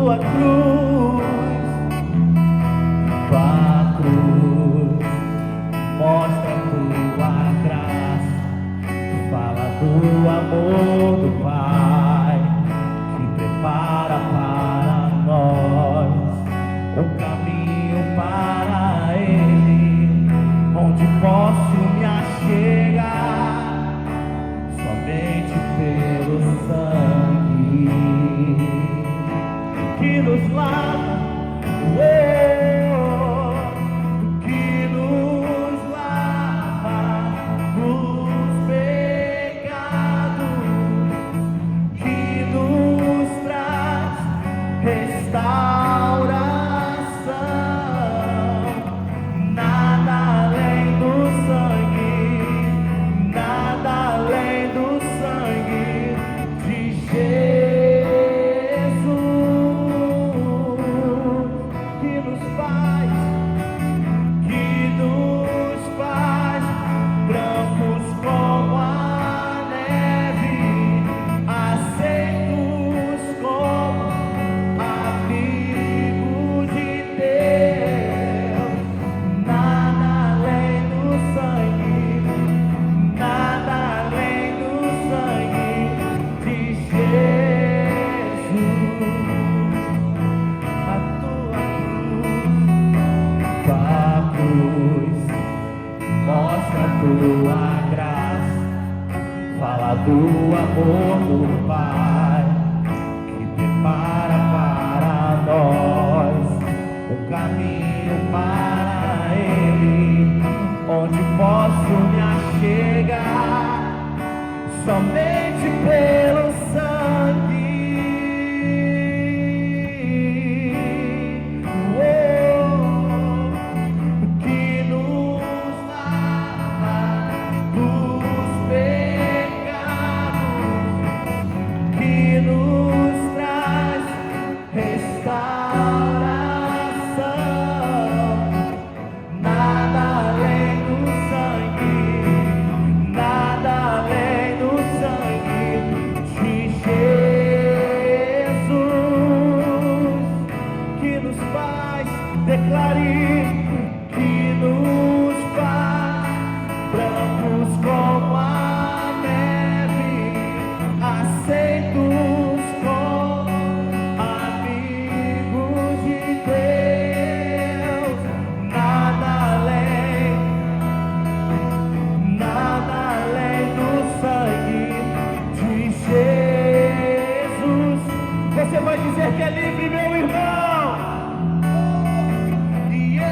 tua cruz, tua cruz, mostra a tua graça, fala do amor do Pai, que prepara para nós um caminho para Ele, onde posso me achegar somente pelo sangue que nos lava, que nos lava dos pecados, que nos traz restauração. Nada além do sangue, nada além do sangue de Jesus, que nos faz brancos como a neve, aceitos como amigos de Deus. Nada além do sangue, nada além do sangue de Jesus. A tua cruz mostra a tua graça, fala do amor do Pai, que prepara para nós um caminho para Ele, onde posso me achegar somente pelo sangue. Que nos lava dos pecados, que nos traz restauração. Nada além do sangue, nada além do sangue de Jesus, que nos faz, declare, que nos faz brancos como a neve, aceitos como amigos de Deus. Nada além do sangue de Jesus. Você vai dizer que é livre, meu irmão. E eu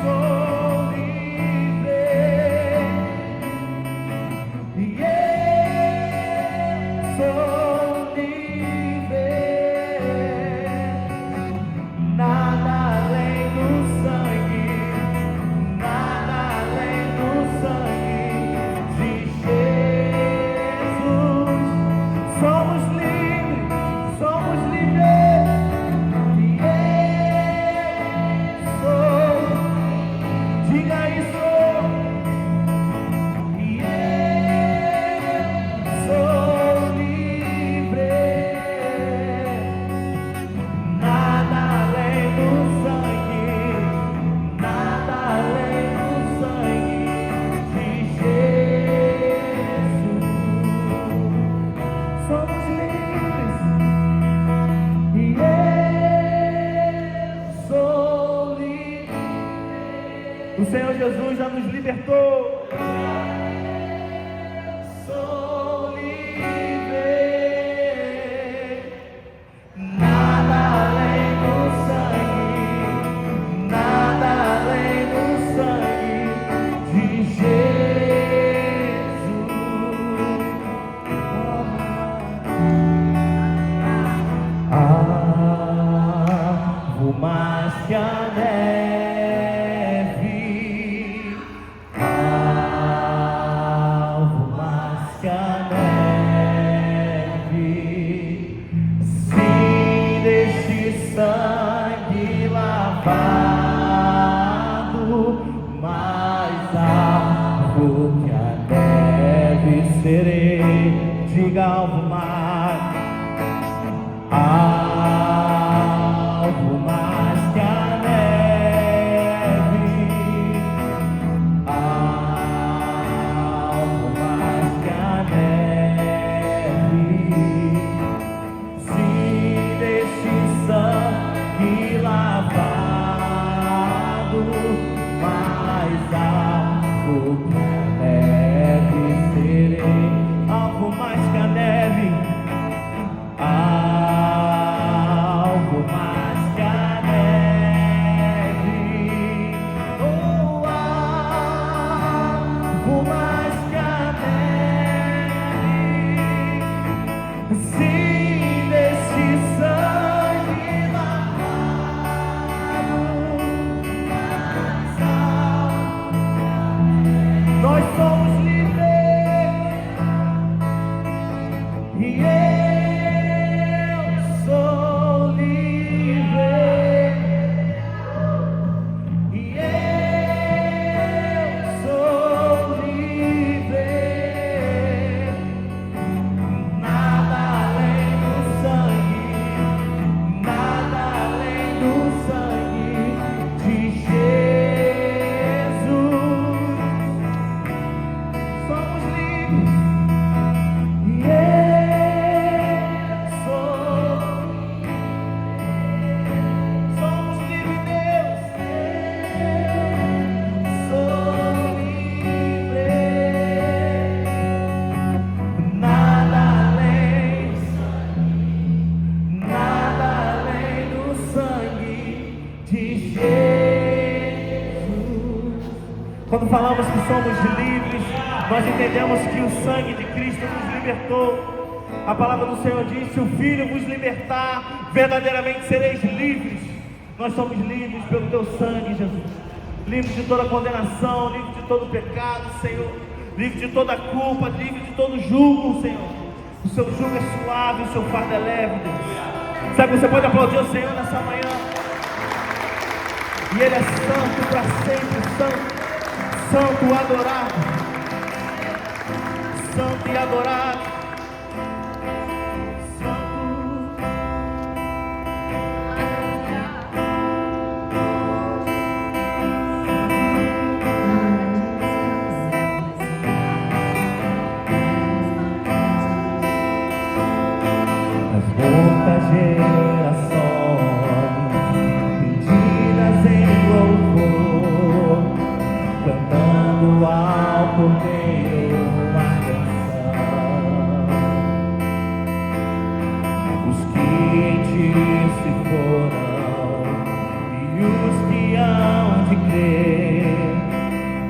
sou livre. E eu sou livre. Nada além do sangue, nada além do sangue de Jesus. Somos livres, somos livres. E eu sou, diga isso. E eu sou livre. Nada além do sangue, nada além do sangue de Jesus. Somos livres. E eu sou livre. O Senhor Jesus já nos libertou. Eu sou livre. Nada além do sangue, nada além do sangue de Jesus. Amo mais que a neve, amo mais que a neve. Sim, deste sangue lavado, mais alvo que a neve serei. Diga algo mais. Quando falamos que somos livres, nós entendemos que o sangue de Cristo nos libertou. A palavra do Senhor diz: se o Filho vos libertar, verdadeiramente sereis livres. Nós somos livres pelo teu sangue, Jesus. Livres de toda condenação, livres de todo pecado, Senhor. Livres de toda culpa, livres de todo julgo, Senhor. O seu jugo é suave, o seu fardo é leve, Deus. Sabe, você pode aplaudir o Senhor nessa manhã. E Ele é santo para sempre, santo. Santo adorado, santo e adorado, santo. As muitas gerações rendidas em louvor, cantando ao Cordeiro uma canção. Os que em ti se foram e os que hão de crer,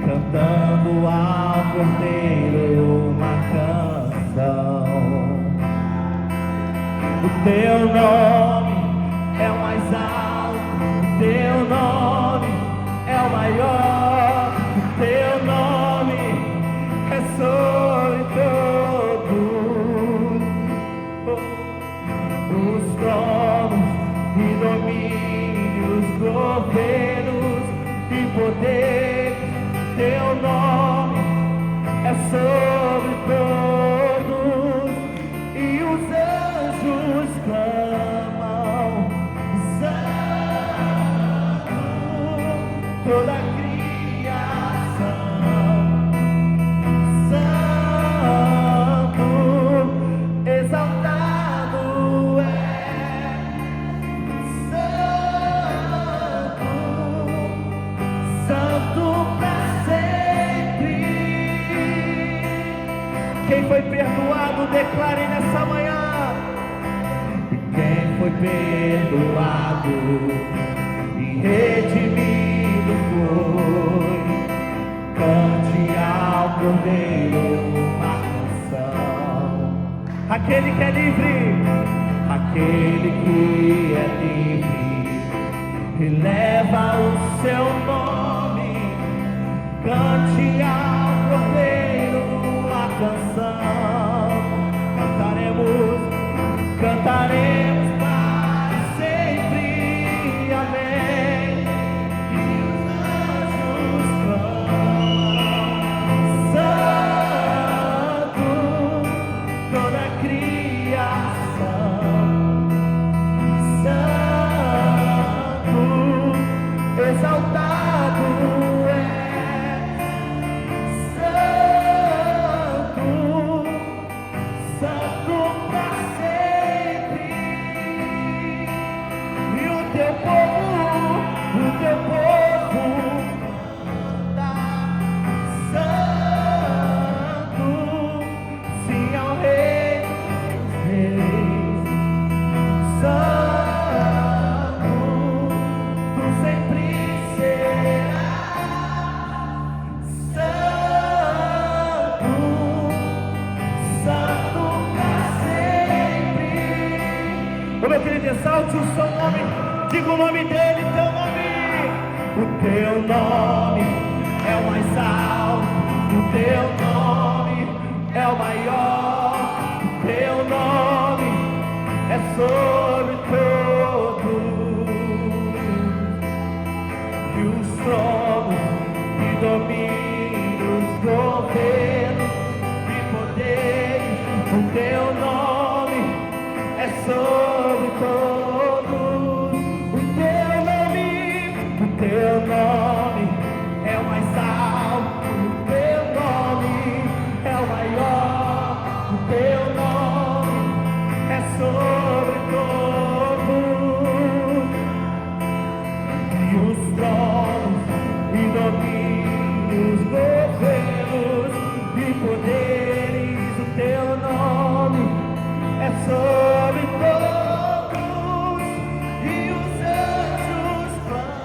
cantando ao Cordeiro uma canção. O teu nome é o mais alto, o teu nome é o maior. Teu nome é sobre todos os tronos e domínios, governos e poderes. Teu nome é sobre todos e os anjos clamam: Santo, toda a foi perdoado, declare nessa manhã. Quem foi perdoado e redimido foi, cante ao Cordeiro uma canção. Aquele que é livre, aquele que é livre, eleva o seu nome, cante ao Cordeiro canção. Cantaremos para sempre, amém. E os anjos clamam: Santo, toda a criação. Santo, exaltado é. Exalte o seu nome, diga o nome dele, teu nome. O teu nome é o mais alto, o teu nome é o maior, o teu nome é sobre todos, e os tronos e domínios, governos e poderes, o teu nome é sobre todos. Teu nome é o mais alto, o teu nome é o maior, o teu nome é sobre todos, e os tronos e domínios, governos e poderes, o teu nome é sobre todos, e os anjos clamam: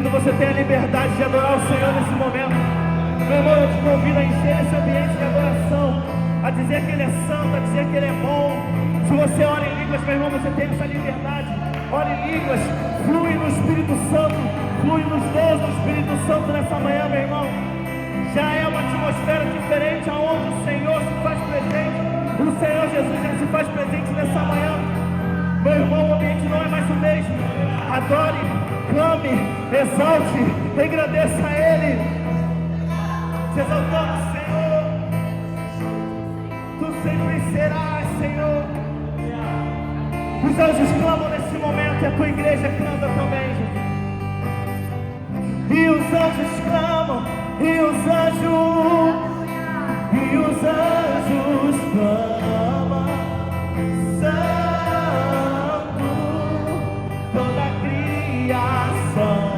Querido, você tem a liberdade de adorar o Senhor nesse momento. Meu irmão, eu te convido a encher esse ambiente de adoração, a dizer que Ele é santo, a dizer que Ele é bom. Se você ora em línguas, meu irmão, você tem essa liberdade. Ora em línguas, flui no Espírito Santo, flui nos dons do Espírito Santo nessa manhã, meu irmão. Já é uma atmosfera diferente, aonde o Senhor se faz presente. O Senhor Jesus já se faz presente nessa manhã. Meu irmão, o ambiente não é mais o mesmo. Adore, clame, exalte, agradeça a Ele. Te exaltamos, Senhor. Tu sempre serás, Senhor. Os anjos clamam nesse momento e a tua igreja canta também, Jesus. E os anjos clamam, e os anjos clamam, Santo, toda a criação,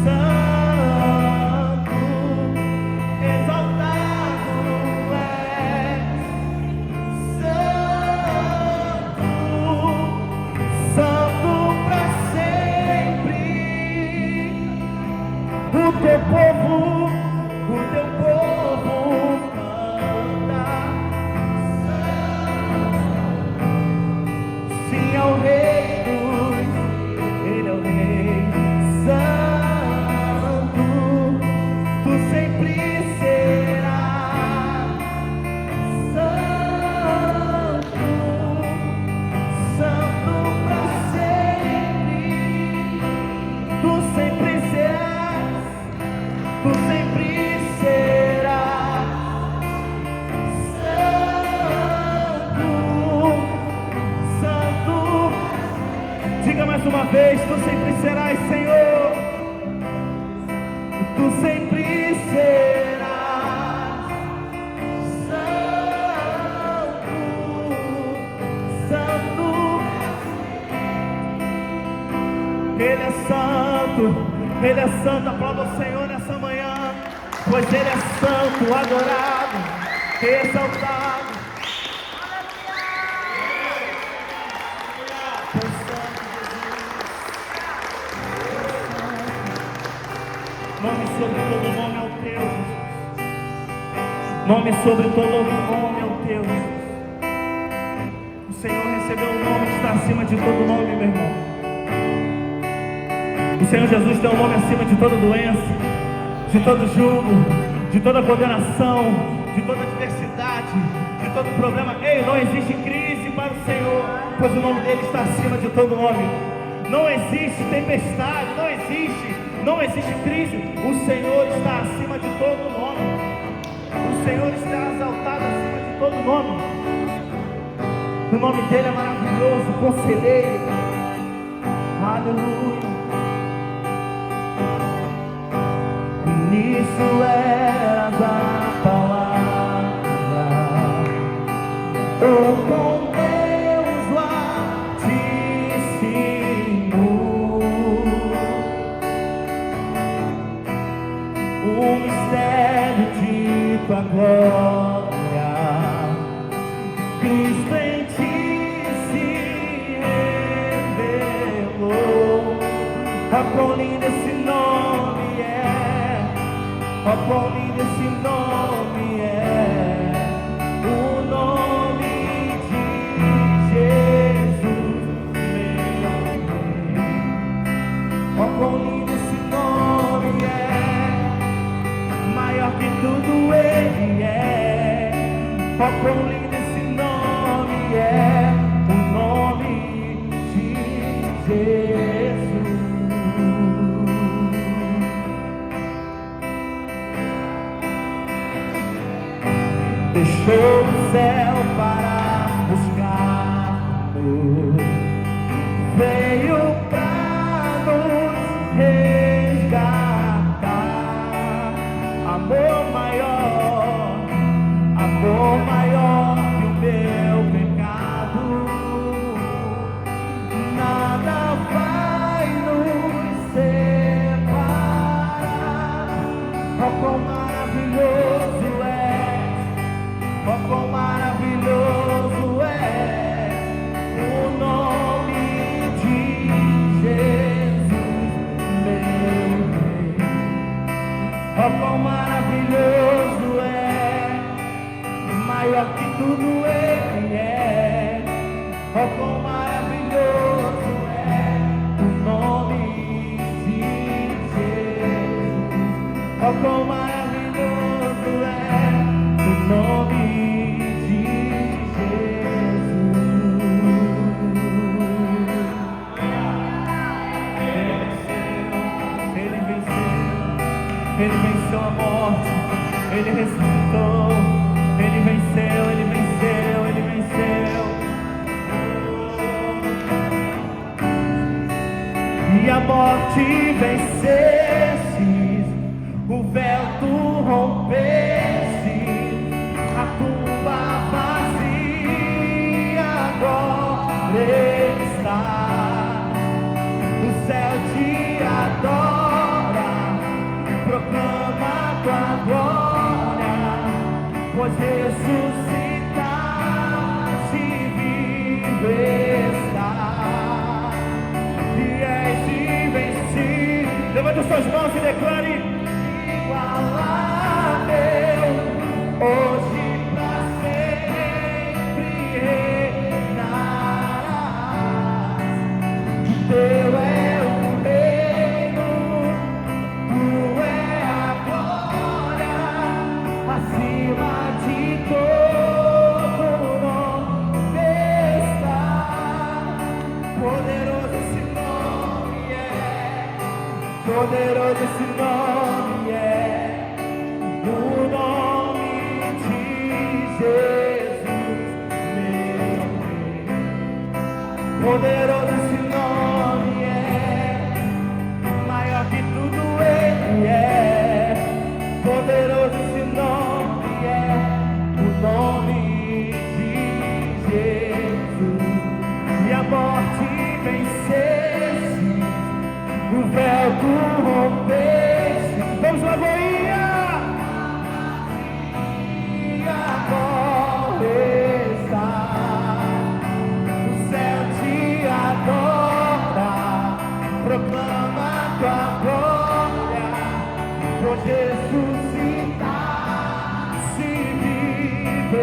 Santo, exaltado és, Santo para sempre. O teu povo canta, sim ao Rei dos, Ele é o Rei Santo, tu sempre serás Santo, Santo para sempre, tu sempre serás, tu sempre serás Santo, Santo. Diga mais uma vez, tu sempre serás, Senhor. Tu sempre serás Santo, Santo. Ele é santo, Ele é santo. Aplauda o Senhor nessa manhã, pois Ele é santo, adorado, exaltado. Pois santo Jesus. Nome sobre todo nome é o teu, Jesus. Nome sobre todo nome é o teu, Jesus. O Senhor recebeu um nome que está acima de todo nome, meu irmão. O Senhor Jesus tem um nome acima de toda doença, de todo jugo, de toda condenação, de toda adversidade, de todo problema. Ei, não existe crise para o Senhor, pois o nome dele está acima de todo nome. Não existe tempestade, não existe crise. O Senhor está acima de todo nome. O Senhor está exaltado acima de todo nome. O nome dele é maravilhoso, conselheiro. Aleluia. Nisso eras a palavra, com Deus o Altíssimo, o mistério de tua glória, Cristo em ti se revelou. Quão lindo esse nome é, quão lindo esse nome é, o nome de Jesus, meu Rei. Quão lindo esse nome é, maior que tudo Ele é. Quão lindo esse nome é, o nome de Jesus. é. Oh, quão maravilhoso é o nome de Jesus. Oh, quão maravilhoso é o nome de Jesus. Ele venceu a morte, Ele ressuscitou, Ele venceu, Ele venceu, Ele venceu. E a morte venceste, o véu tu rompeste, a tumba vazia agora está, o céu te adora, proclama tua glória, pois ressuscitaste vivo está, e és invencível. Levante as suas mãos e declare: igualável, hoje pra sempre reinarás. Teu é o reino, tu é a glória, acima de todo nome está. Poderoso esse nome é, poderoso esse nome é, o nome de Jesus, meu Rei. Poderoso esse nome é, maior que tudo Ele é. Poderoso esse nome é, o nome de Jesus. E a morte venceste, o véu tu rompeste. Vamos lá, Goiânia! E agora está, o céu te adora, proclama tua glória, pois ressuscitaste vivo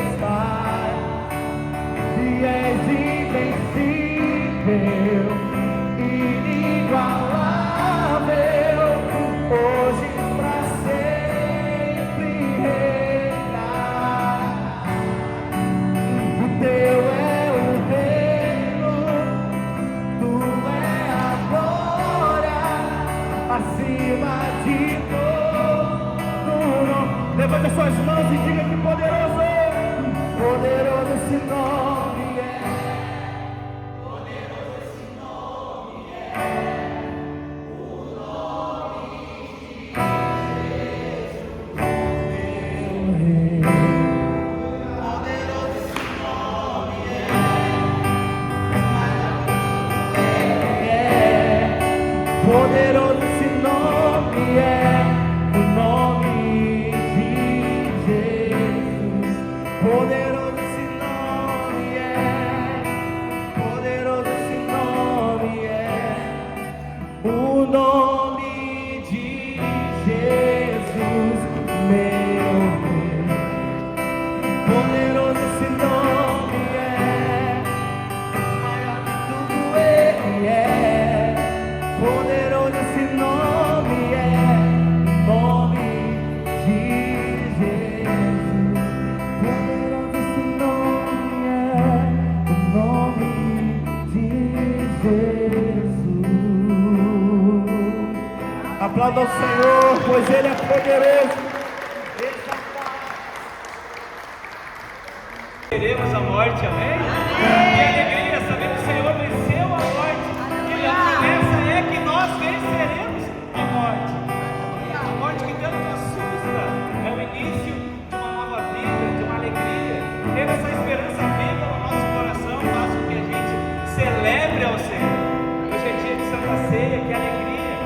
estás, e és invencível, inigualável, hoje pra sempre reinar. O teu é o reino, tu é a glória, acima de todo nome. Levante as suas mãos e diga que poderoso, poderoso esse nome é. Poderoso esse nome é, o nome de Jesus. Poderoso esse nome é, poderoso esse nome é, o nome de Jesus, meu Rei. Poderoso esse nome é, maior que tudo Ele é. Poderoso esse nome é, o nome de Jesus. Poderoso esse nome é, o nome de Jesus. Aplauda ao Senhor, pois Ele é poderoso. Veremos a morte, amém? E alegria saber que o Senhor venceu a morte. E a promessa é que nós venceremos a morte. A morte que tanto assusta é o início de uma nova vida, de uma alegria. Ter essa esperança viva no nosso coração faz com que a gente celebre ao Senhor. Hoje é dia de Santa Ceia, que alegria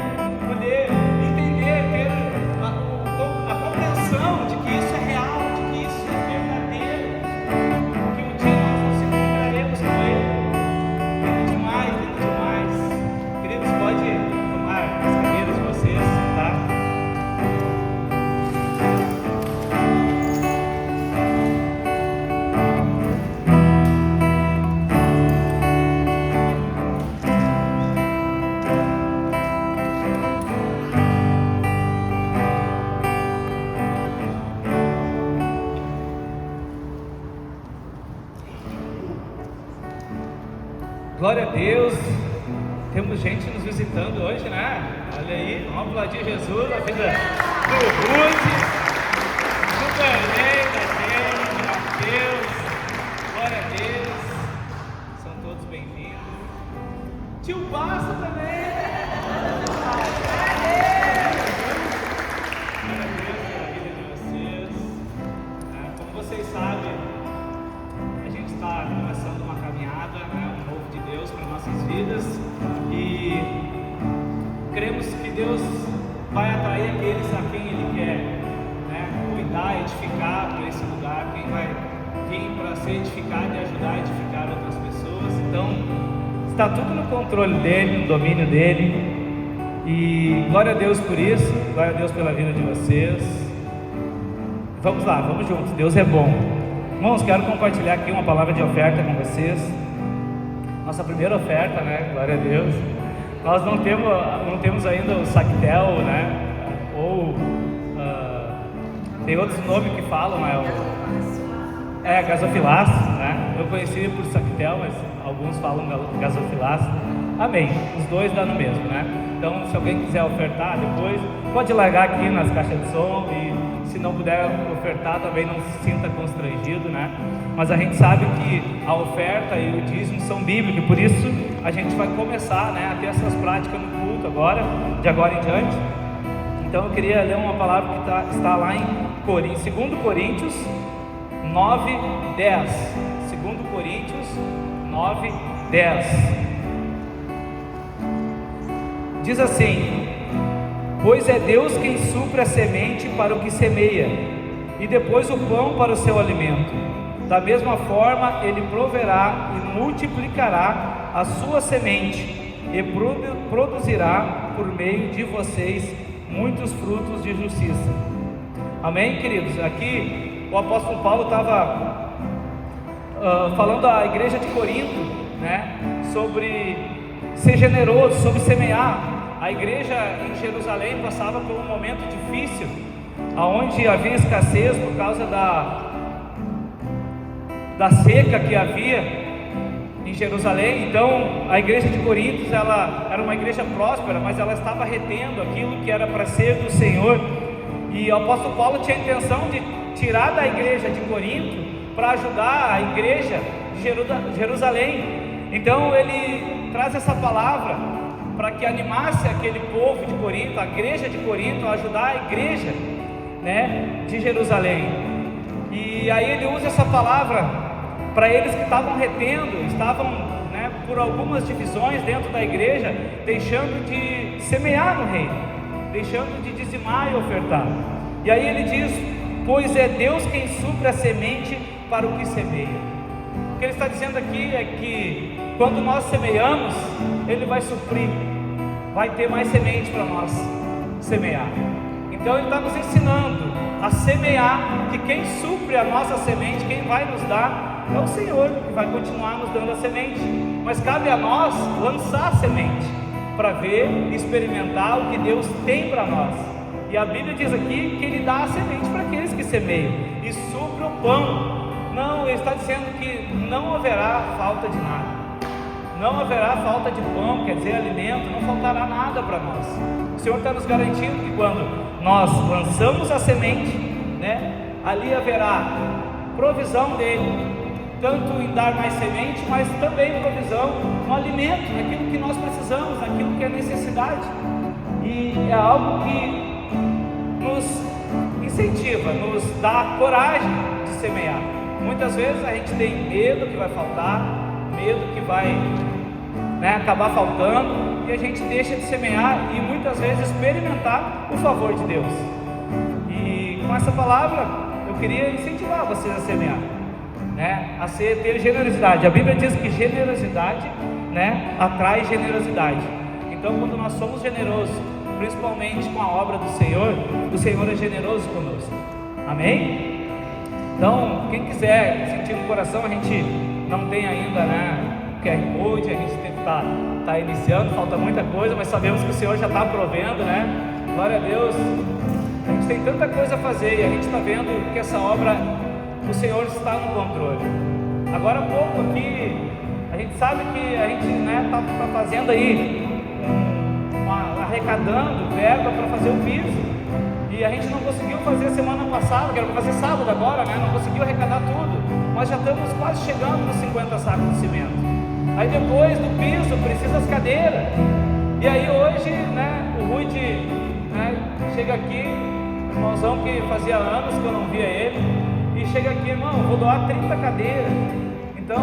poder entender, ter a compreensão de que isso é real, de que isso é verdadeiro. Que um dia nós nos encontraremos com Ele. Lindo demais, lindo demais. Queridos, pode tomar as cadeiras de vocês, tá? Glória a Deus. Temos gente nos visitando hoje, né? Olha aí, vamos aplaudir Jesus, a vida do Ruth, do Berlei, da Jenny, de Mateus. Glória a Deus. São todos bem-vindos. Tio Basta também. Glória a Deus pela vida de vocês. Como vocês sabem, a gente está começando uma caminhada, né, um novo de Deus para nossas vidas, e cremos que Deus vai atrair aqueles a quem Ele quer, né, cuidar, edificar para esse lugar, quem vai vir para ser edificado e ajudar a edificar outras pessoas. Então, está tudo no controle dEle, no domínio dEle, e glória a Deus por isso, glória a Deus pela vida de vocês. Vamos lá, vamos juntos, Deus é bom. Irmãos, quero compartilhar aqui uma palavra de oferta com vocês. Nossa primeira oferta, né? Glória a Deus. Nós não temos ainda o Sactel, né? Ou tem outros nomes que falam, né? Gasofilaço, né? Eu conheci por Sactel, mas alguns falam gasofilaço. Amém. Os dois dá no mesmo, né? Então, se alguém quiser ofertar depois, pode largar aqui nas caixas de som, e se não puder ofertar, também não se sinta constrangido, né? Mas a gente sabe que a oferta e o dízimo são bíblicos, e por isso a gente vai começar, né, a ter essas práticas no culto agora, de agora em diante. Então eu queria ler uma palavra que está lá em 2 Coríntios 9, 10. 2 Coríntios 9, 10. Diz assim: pois é Deus quem supre a semente para o que semeia, e depois o pão para o seu alimento. Da mesma forma, Ele proverá e multiplicará a sua semente, e produzirá por meio de vocês muitos frutos de justiça. Amém, queridos? Aqui o apóstolo Paulo estava falando à igreja de Corinto, né, sobre ser generoso, sobre semear. A igreja em Jerusalém passava por um momento difícil, onde havia escassez por causa da seca que havia em Jerusalém. Então a igreja de Corinto, ela era uma igreja próspera, mas ela estava retendo aquilo que era para ser do Senhor. E o apóstolo Paulo tinha a intenção de tirar da igreja de Corinto para ajudar a igreja de Jerusalém. Então ele traz essa palavra para que animasse aquele povo de Corinto, a igreja de Corinto, a ajudar a igreja, né, de Jerusalém. E aí ele usa essa palavra para eles que estavam retendo, estavam, né, por algumas divisões dentro da igreja, deixando de semear no reino, deixando de dizimar e ofertar. E aí ele diz: pois é Deus quem supre a semente para o que semeia. O que ele está dizendo aqui é que quando nós semeamos, Ele vai suprir, vai ter mais semente para nós semear. Então Ele está nos ensinando a semear, que quem supre a nossa semente, quem vai nos dar, é o Senhor, que vai continuar nos dando a semente. Mas cabe a nós lançar a semente, para ver e experimentar o que Deus tem para nós. E a Bíblia diz aqui que Ele dá a semente para aqueles que semeiam, e supre o pão. Não, Ele está dizendo que não haverá falta de nada. Não haverá falta de pão, quer dizer, alimento, não faltará nada para nós. O Senhor está nos garantindo que quando nós lançamos a semente, né, ali haverá provisão dEle, tanto em dar mais semente, mas também provisão no alimento, naquilo que nós precisamos, naquilo que é necessidade. E é algo que nos incentiva, nos dá coragem de semear. Muitas vezes a gente tem medo que vai faltar, medo que vai, né, acabar faltando, e a gente deixa de semear e muitas vezes experimentar o favor de Deus. E com essa palavra eu queria incentivar vocês a semear, né, a ter generosidade. A Bíblia diz que generosidade, né, atrai generosidade. Então quando nós somos generosos, principalmente com a obra do Senhor, o Senhor é generoso conosco. Amém? Então, quem quiser sentir no coração, a gente não tem ainda, né, QR Code, a gente está iniciando, falta muita coisa, mas sabemos que o Senhor já está provendo, né? Glória a Deus. A gente tem tanta coisa a fazer e a gente está vendo que essa obra, o Senhor está no controle. Agora há pouco aqui, a A gente sabe que a gente está fazendo aí, arrecadando verba para fazer o piso, e a gente não conseguiu fazer semana passada, que era para fazer sábado agora, né? Não conseguiu arrecadar tudo. Nós já estamos quase chegando nos 50 sacos de cimento. Aí depois do piso precisa as cadeiras. E aí hoje, né, o Rui chega aqui, irmãozão que fazia anos que eu não via ele, e chega aqui, irmão, vou doar 30 cadeiras. Então,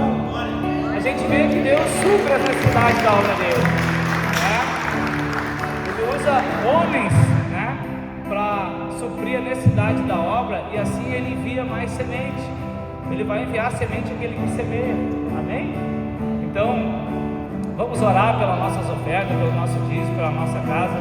a gente vê que Deus supre as necessidades da obra dele, né? Ele usa homens, né, para suprir a necessidade da obra, e assim ele envia mais semente. Ele vai enviar semente àquele que semeia, amém? Então, vamos orar pelas nossas ofertas, pelo nosso dízimo, pela nossa casa.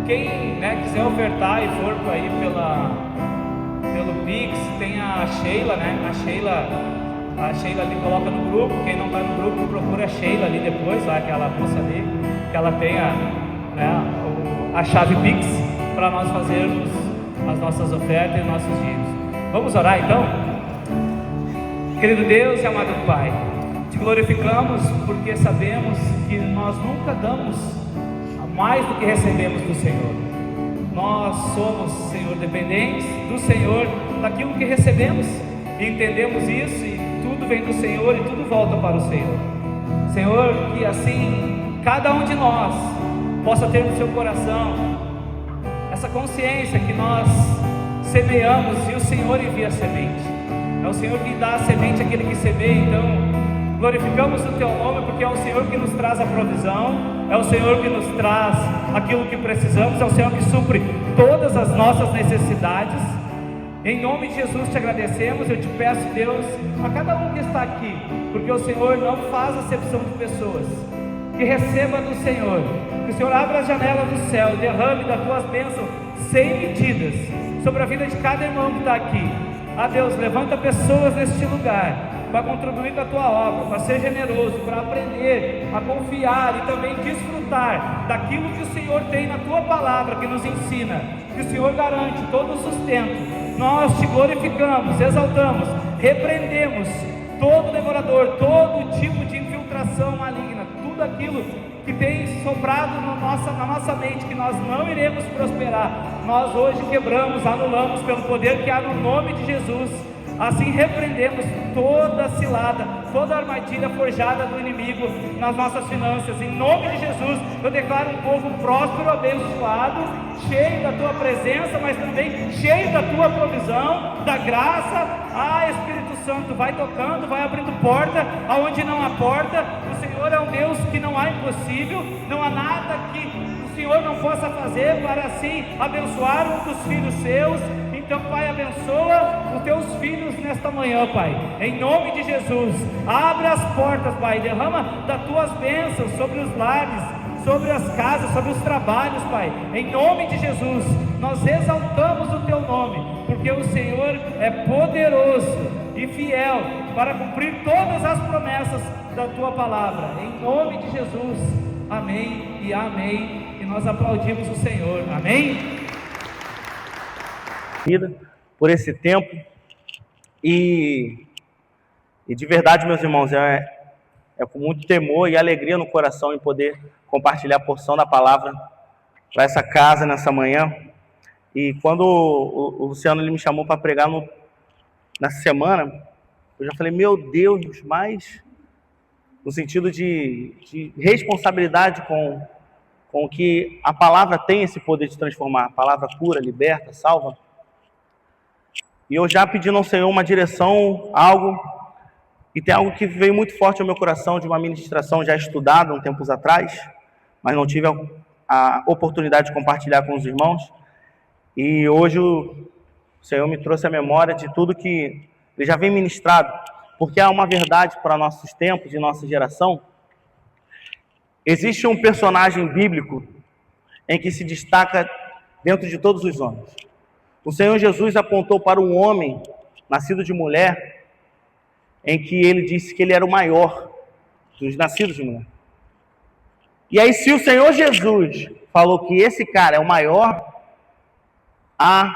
Quem, né, quiser ofertar e for aí pelo Pix, tem a Sheila, né? A Sheila ali coloca no grupo. Quem não está no grupo, procura a Sheila ali depois, lá, aquela moça ali, que ela tem a chave Pix para nós fazermos as nossas ofertas e nossos dízimos. Vamos orar então? Querido Deus e amado Pai, te glorificamos porque sabemos que nós nunca damos mais do que recebemos do Senhor. Nós somos, Senhor, dependentes do Senhor, daquilo que recebemos, e entendemos isso, e tudo vem do Senhor e tudo volta para o Senhor. Senhor, que assim cada um de nós possa ter no seu coração essa consciência que nós semeamos e o Senhor envia a semente. É o Senhor que dá a semente àquele que semeia. Então glorificamos o Teu nome, porque é o Senhor que nos traz a provisão, é o Senhor que nos traz aquilo que precisamos, é o Senhor que supre todas as nossas necessidades. Em nome de Jesus te agradecemos. Eu te peço, Deus, a cada um que está aqui, porque o Senhor não faz acepção de pessoas, que receba do Senhor, que o Senhor abra as janelas do céu, derrame das tuas bênçãos sem medidas sobre a vida de cada irmão que está aqui. Deus, levanta pessoas neste lugar para contribuir com a tua obra, para ser generoso, para aprender a confiar e também desfrutar daquilo que o Senhor tem na tua palavra, que nos ensina, que o Senhor garante todo o sustento. Nós te glorificamos, exaltamos, repreendemos todo devorador, todo tipo de infiltração maligna, tudo aquilo que tem soprado na nossa mente, que nós não iremos prosperar. Nós hoje quebramos, anulamos pelo poder que há no nome de Jesus. Assim repreendemos toda cilada, toda armadilha forjada do inimigo nas nossas finanças. Em nome de Jesus, eu declaro um povo próspero, abençoado, cheio da tua presença, mas também cheio da tua provisão, da graça. Espírito Santo, vai tocando, vai abrindo porta aonde não há porta. O Senhor é um Deus que não há impossível, não há nada que o Senhor não possa fazer para assim abençoar um dos filhos seus. Então, Pai, abençoa os teus filhos nesta manhã, Pai, em nome de Jesus. Abre as portas, Pai, derrama das tuas bênçãos sobre os lares, sobre as casas, sobre os trabalhos, Pai, em nome de Jesus. Nós exaltamos o teu nome, porque o Senhor é poderoso e fiel para cumprir todas as promessas da tua palavra, em nome de Jesus. Amém e amém. E nós aplaudimos o Senhor. Amém. Por esse tempo, e de verdade, meus irmãos, é com muito temor e alegria no coração em poder compartilhar a porção da palavra para essa casa nessa manhã. E quando o Luciano ele me chamou para pregar nessa semana, eu já falei, meu Deus, mas no sentido de responsabilidade com o que a palavra tem esse poder de transformar. A palavra cura, liberta, salva. E eu já pedindo ao Senhor uma direção, algo, e tem algo que veio muito forte ao meu coração, de uma ministração já estudada uns tempos atrás, mas não tive a oportunidade de compartilhar com os irmãos. E hoje o Senhor me trouxe a memória de tudo que Ele já vem ministrado, porque há uma verdade para nossos tempos e nossa geração. Existe um personagem bíblico em que se destaca dentro de todos os homens. O Senhor Jesus apontou para um homem nascido de mulher, em que ele disse que ele era o maior dos nascidos de mulher. E aí, se o Senhor Jesus falou que esse cara é o maior, há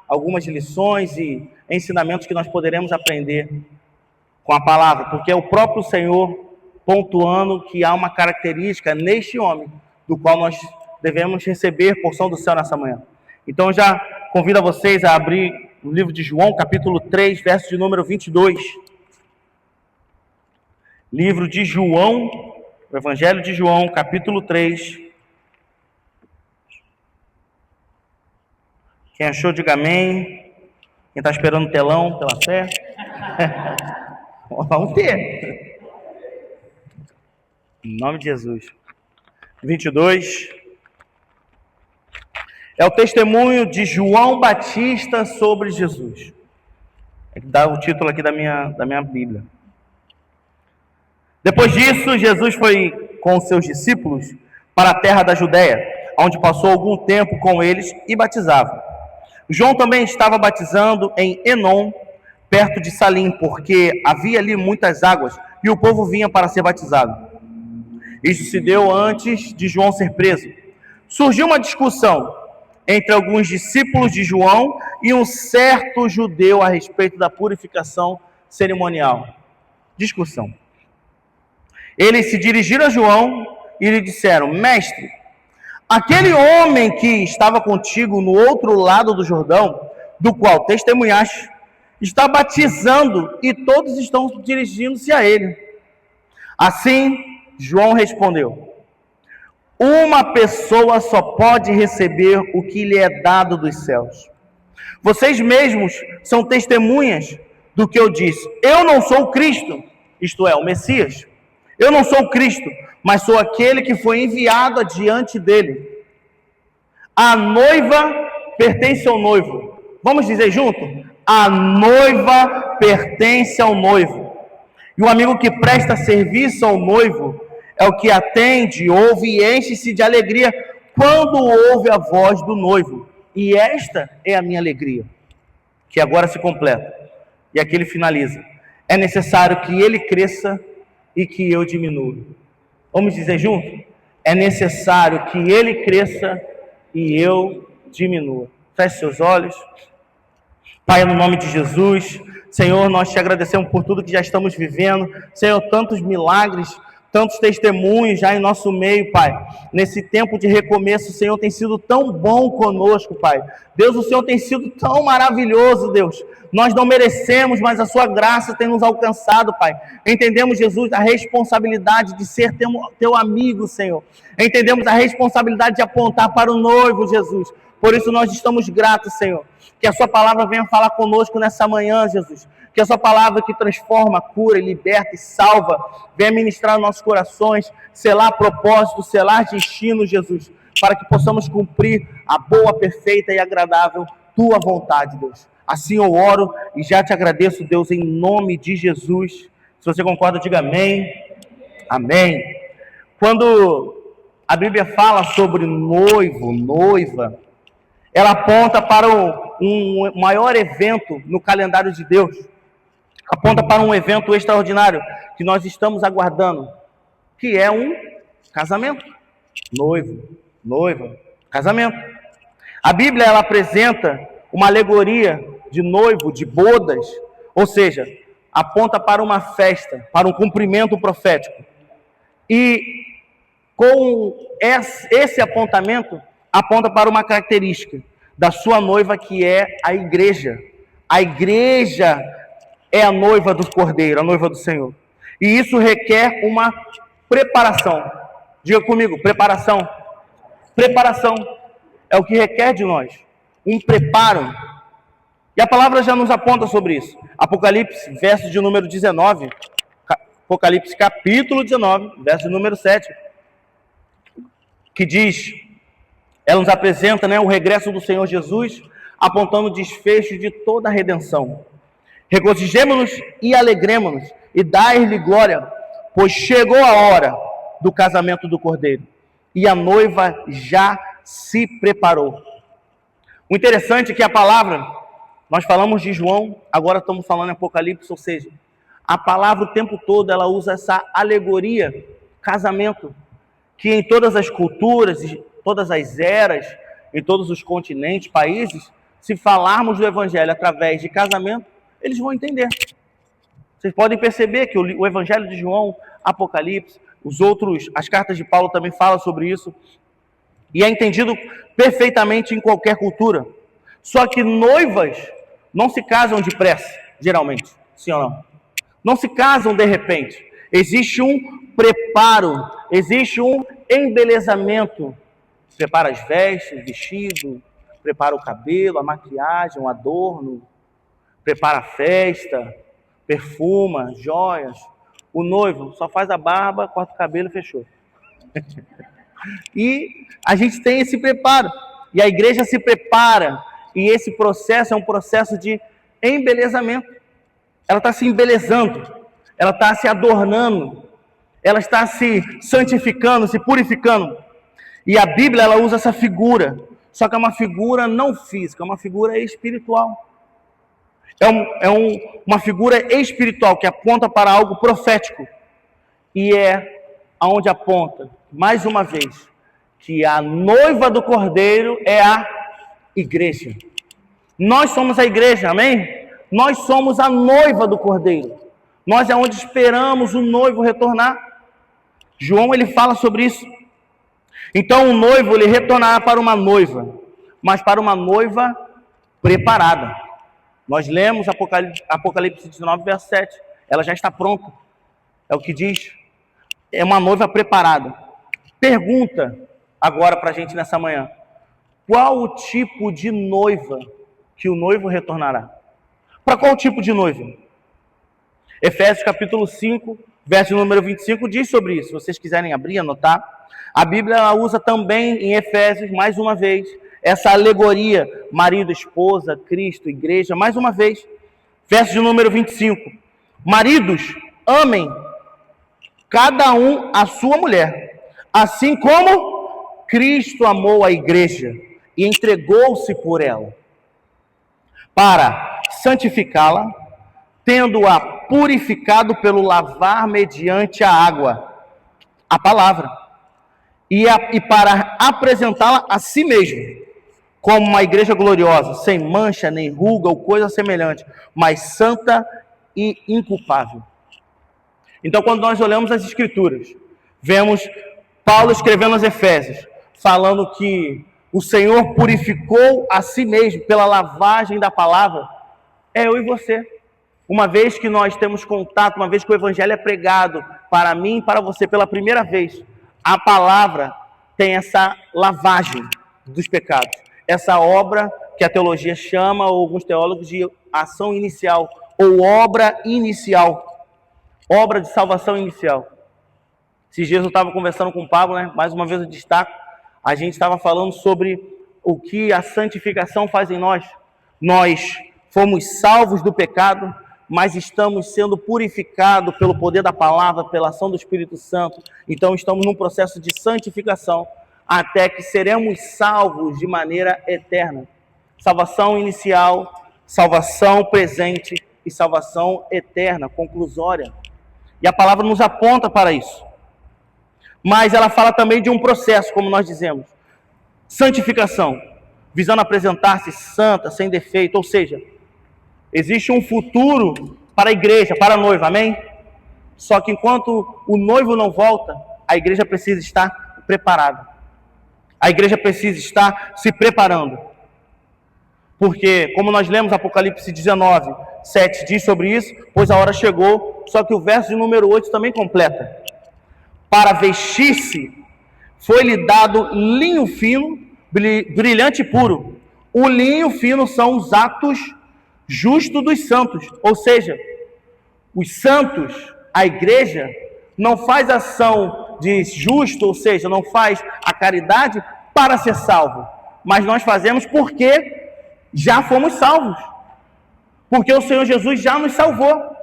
algumas lições e ensinamentos que nós poderemos aprender com a palavra, porque é o próprio Senhor pontuando que há uma característica neste homem, do qual nós devemos receber porção do céu nessa manhã. Então já convido a vocês a abrir o livro de João, capítulo 3, verso de número 22. Livro de João, o Evangelho de João, capítulo 3. Quem achou, diga amém. Quem está esperando o telão, pela fé. Vamos ter. Em nome de Jesus. 22. É o testemunho de João Batista sobre Jesus. É que dá o título aqui da minha Bíblia. Depois disso, Jesus foi com os seus discípulos para a terra da Judéia, onde passou algum tempo com eles e batizava. João também estava batizando em Enom, perto de Salim, porque havia ali muitas águas e o povo vinha para ser batizado. Isso se deu antes de João ser preso. Surgiu uma discussão entre alguns discípulos de João e um certo judeu a respeito da purificação cerimonial. Discussão. Eles se dirigiram a João e lhe disseram: Mestre, aquele homem que estava contigo no outro lado do Jordão, do qual testemunhaste, está batizando e todos estão dirigindo-se a ele. Assim, João respondeu: uma pessoa só pode receber o que lhe é dado dos céus. Vocês mesmos são testemunhas do que eu disse. Eu não sou o Cristo, isto é, o Messias. Eu não sou o Cristo, mas sou aquele que foi enviado adiante dele. A noiva pertence ao noivo. Vamos dizer junto? A noiva pertence ao noivo. E o amigo que presta serviço ao noivo é o que atende, ouve e enche-se de alegria quando ouve a voz do noivo. E esta é a minha alegria, que agora se completa. E aqui ele finaliza: é necessário que ele cresça e que eu diminua. Vamos dizer junto? É necessário que ele cresça e eu diminua. Feche seus olhos. Pai, no nome de Jesus, Senhor, nós te agradecemos por tudo que já estamos vivendo. Senhor, tantos milagres, tantos testemunhos já em nosso meio, Pai. Nesse tempo de recomeço, o Senhor tem sido tão bom conosco, Pai. Deus, o Senhor tem sido tão maravilhoso, Deus. Nós não merecemos, mas a sua graça tem nos alcançado, Pai. Entendemos, Jesus, a responsabilidade de ser teu amigo, Senhor. Entendemos a responsabilidade de apontar para o noivo, Jesus. Por isso nós estamos gratos, Senhor. Que a sua palavra venha falar conosco nessa manhã, Jesus. Que a sua palavra que transforma, cura, liberta e salva, venha ministrar nossos corações, selar propósitos, selar destinos, Jesus, para que possamos cumprir a boa, perfeita e agradável tua vontade, Deus. Assim eu oro e já te agradeço, Deus, em nome de Jesus. Se você concorda, diga amém. Amém. Quando a Bíblia fala sobre noivo, noiva, ela aponta para um maior evento no calendário de Deus. Aponta para um evento extraordinário que nós estamos aguardando, que é um casamento. Noivo, noiva, casamento. A Bíblia, ela apresenta uma alegoria de noivo, de bodas, ou seja, aponta para uma festa, para um cumprimento profético. E com esse apontamento, aponta para uma característica da sua noiva, que é a igreja. A igreja é a noiva do Cordeiro, a noiva do Senhor. E isso requer uma preparação. Diga comigo, preparação. Preparação é o que requer de nós. Um preparo. E a palavra já nos aponta sobre isso. Apocalipse, verso de número 19. Apocalipse, capítulo 19, verso de número 7. Que diz, ela nos apresenta, o regresso do Senhor Jesus, apontando o desfecho de toda a redenção. Regozijemo-nos e alegremo-nos e dai-lhe glória, pois chegou a hora do casamento do Cordeiro e a noiva já se preparou. O interessante é que a palavra, nós falamos de João, agora estamos falando em Apocalipse, ou seja, a palavra o tempo todo ela usa essa alegoria, casamento, que em todas as culturas, em todas as eras, em todos os continentes, países, se falarmos do Evangelho através de casamento, eles vão entender. Vocês podem perceber que o Evangelho de João Apocalipse, as cartas de Paulo também falam sobre isso, e é entendido perfeitamente em qualquer cultura. Só que noivas não se casam depressa, geralmente, sim ou não? Não se casam de repente. Existe um preparo, existe um embelezamento. Prepara as vestes, o vestido, prepara o cabelo, a maquiagem, o adorno, prepara a festa, perfuma, joias. O noivo só faz a barba, corta o cabelo e fechou. E a gente tem esse preparo. E a igreja se prepara. E esse processo é um processo de embelezamento. Ela está se embelezando. Ela está se adornando. Ela está se santificando, se purificando. E a Bíblia, ela usa essa figura. Só que é uma figura não física, é uma figura espiritual. Uma figura espiritual que aponta para algo profético. E é aonde aponta, mais uma vez, que a noiva do Cordeiro é a igreja. Nós somos a igreja, amém? Nós somos a noiva do Cordeiro. Nós é onde esperamos o noivo retornar. João, ele fala sobre isso. Então o noivo, ele retornará para uma noiva, mas para uma noiva preparada. Nós lemos Apocalipse 19, verso 7. Ela já está pronta. É o que diz. É uma noiva preparada. Pergunta agora para a gente nessa manhã. Qual o tipo de noiva que o noivo retornará? Para qual tipo de noiva? Efésios capítulo 5, verso número 25 diz sobre isso. Se vocês quiserem abrir, anotar. A Bíblia ela usa também em Efésios, mais uma vez, essa alegoria, marido, esposa, Cristo, igreja, mais uma vez, verso de número 25. Maridos, amem cada um a sua mulher, assim como Cristo amou a igreja e entregou-se por ela, para santificá-la, tendo-a purificado pelo lavar mediante a água, a palavra, e para apresentá-la a si mesmo, como uma igreja gloriosa, sem mancha, nem ruga ou coisa semelhante, mas santa e inculpável. Então, quando nós olhamos as Escrituras, vemos Paulo escrevendo aos Efésios, falando que o Senhor purificou a si mesmo pela lavagem da palavra. É eu e você. Uma vez que nós temos contato, uma vez que o Evangelho é pregado para mim e para você pela primeira vez, a palavra tem essa lavagem dos pecados. Essa obra que a teologia chama, ou alguns teólogos, de ação inicial, ou obra inicial. Obra de salvação inicial. Esses dias eu estava conversando com o Pablo, né? Mais uma vez eu destaco, a gente estava falando sobre o que a santificação faz em nós. Nós fomos salvos do pecado, mas estamos sendo purificados pelo poder da palavra, pela ação do Espírito Santo. Então estamos num processo de santificação, até que seremos salvos de maneira eterna. Salvação inicial, salvação presente e salvação eterna, conclusória. E a palavra nos aponta para isso. Mas ela fala também de um processo, como nós dizemos. Santificação, visando apresentar-se santa, sem defeito. Ou seja, existe um futuro para a igreja, para a noiva, amém? Só que enquanto o noivo não volta, a igreja precisa estar preparada. A igreja precisa estar se preparando. Porque, como nós lemos Apocalipse 19, 7 diz sobre isso, pois a hora chegou, só que o verso de número 8 também completa. Para vestir-se, foi-lhe dado linho fino, brilhante e puro. O linho fino são os atos justos dos santos. Ou seja, os santos, a igreja, não faz ação de justo, ou seja, não faz a caridade para ser salvo. Mas nós fazemos porque já fomos salvos. Porque o Senhor Jesus já nos salvou.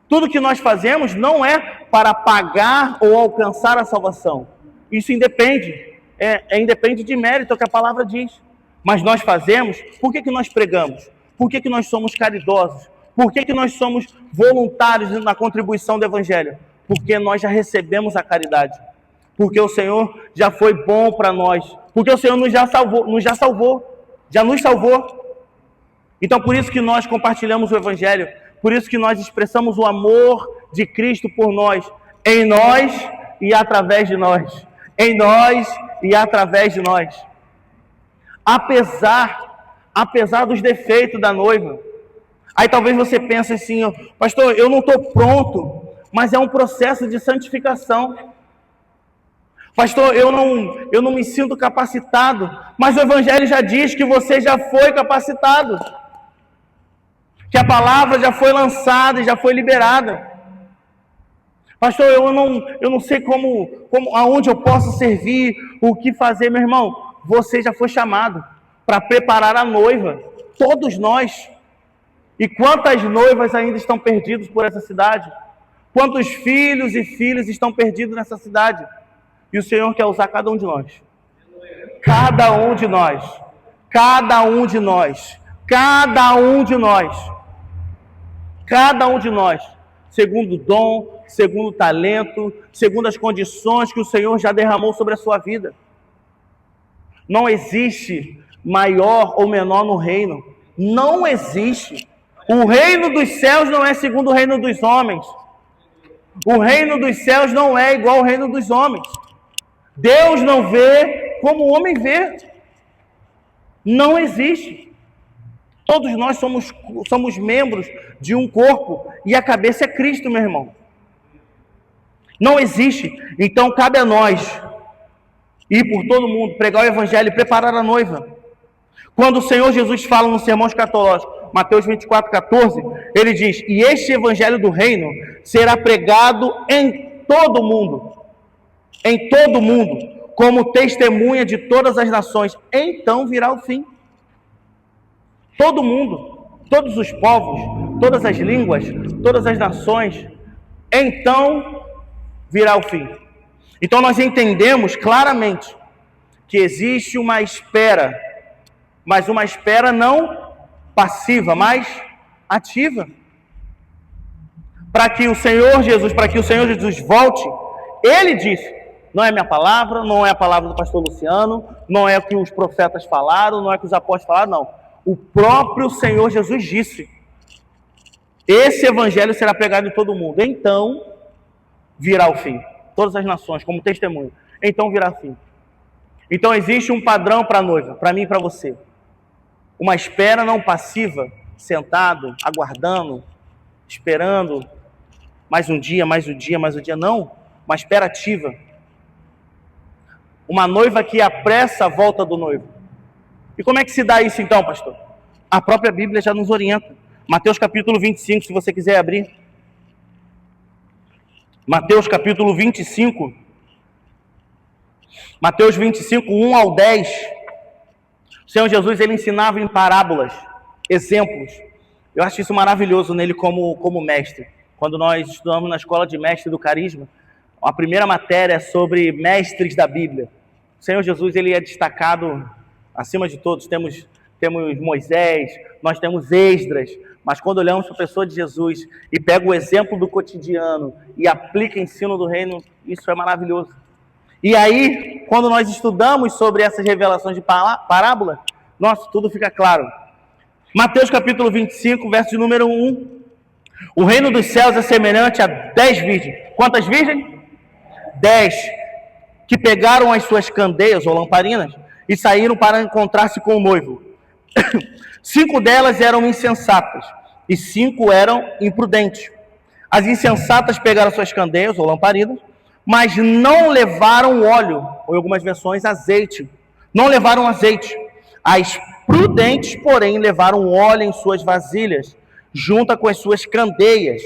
Tudo que nós fazemos não é para pagar ou alcançar a salvação. Isso independe. Independe de mérito, é o que a palavra diz. Mas nós fazemos, por que nós pregamos? Por que nós somos caridosos? Por que nós somos voluntários na contribuição do Evangelho? Porque nós já recebemos a caridade. Porque o Senhor já foi bom para nós. Porque o Senhor já nos salvou. Então, por isso que nós compartilhamos o Evangelho. Por isso que nós expressamos o amor de Cristo por nós. em nós e através de nós. Em nós e através de nós. Apesar dos defeitos da noiva. Aí talvez você pense assim, pastor, eu não estou pronto, mas é um processo de santificação. Pastor, eu não me sinto capacitado, mas o Evangelho já diz que você já foi capacitado, que a palavra já foi lançada e já foi liberada. Pastor, eu não sei aonde eu posso servir, o que fazer, meu irmão. Você já foi chamado para preparar a noiva, todos nós. E quantas noivas ainda estão perdidas por essa cidade? Quantos filhos e filhas estão perdidos nessa cidade? E o Senhor quer usar cada um de nós. Cada um de nós. Cada um de nós. Cada um de nós. Cada um de nós. Segundo o dom, segundo o talento, segundo as condições que o Senhor já derramou sobre a sua vida. Não existe maior ou menor no reino. Não existe. O reino dos céus não é segundo o reino dos homens. O reino dos céus não é igual ao reino dos homens. Deus não vê como o homem vê. Não existe. Todos nós somos membros de um corpo e a cabeça é Cristo, meu irmão. Não existe. Então cabe a nós ir por todo mundo, pregar o Evangelho e preparar a noiva. Quando o Senhor Jesus fala no sermão escatológico, Mateus 24:14, ele diz: e este Evangelho do reino será pregado em todo mundo, como testemunha de todas as nações, então virá o fim. Todo mundo, todos os povos, todas as línguas, todas as nações, então virá o fim. Então nós entendemos claramente que existe uma espera, mas uma espera não passiva, mas ativa. Para que o Senhor Jesus volte, ele disse, não é minha palavra, não é a palavra do pastor Luciano, não é o que os profetas falaram, não é o que os apóstolos falaram, não. O próprio Senhor Jesus disse, esse evangelho será pregado em todo mundo, então virá o fim. Todas as nações, como testemunho, então virá o fim. Então existe um padrão para a noiva, para mim e para você. Uma espera não passiva, sentado, aguardando, esperando, mais um dia, não. Uma espera ativa. Uma noiva que apressa a volta do noivo. E como é que se dá isso então, pastor? A própria Bíblia já nos orienta. Mateus capítulo 25, se você quiser abrir. Mateus capítulo 25. Mateus 25, 1 ao 10. O Senhor Jesus, ele ensinava em parábolas, exemplos. Eu acho isso maravilhoso nele como mestre. Quando nós estudamos na escola de mestre do carisma, a primeira matéria é sobre mestres da Bíblia. O Senhor Jesus, ele é destacado acima de todos. Temos Moisés, nós temos Esdras, mas quando olhamos para a pessoa de Jesus e pega o exemplo do cotidiano e aplica o ensino do reino, isso é maravilhoso. E aí, quando nós estudamos sobre essas revelações de parábola, nossa, tudo fica claro. Mateus capítulo 25, verso de número 1. O reino dos céus é semelhante a 10 virgens. Quantas virgens? 10. Que pegaram as suas candeias ou lamparinas e saíram para encontrar-se com o noivo. 5 delas eram insensatas e 5 eram imprudentes. As insensatas pegaram suas candeias ou lamparinas, mas não levaram óleo, ou em algumas versões azeite. Não levaram azeite. As prudentes, porém, levaram óleo em suas vasilhas, junto com as suas candeias.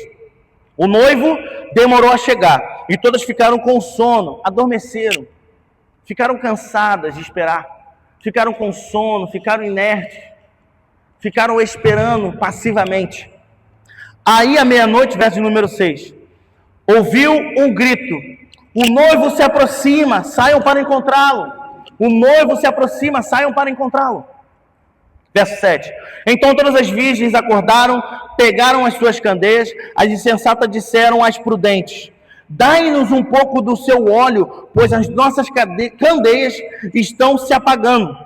O noivo demorou a chegar, e todas ficaram com sono, adormeceram, ficaram cansadas de esperar, ficaram com sono, ficaram inertes, ficaram esperando passivamente. Aí, à meia-noite, verso número 6, ouviu um grito: o noivo se aproxima, saiam para encontrá-lo. O noivo se aproxima, saiam para encontrá-lo. Verso 7. Então todas as virgens acordaram, pegaram as suas candeias, as insensatas disseram às prudentes: dai-nos um pouco do seu óleo, pois as nossas candeias estão se apagando.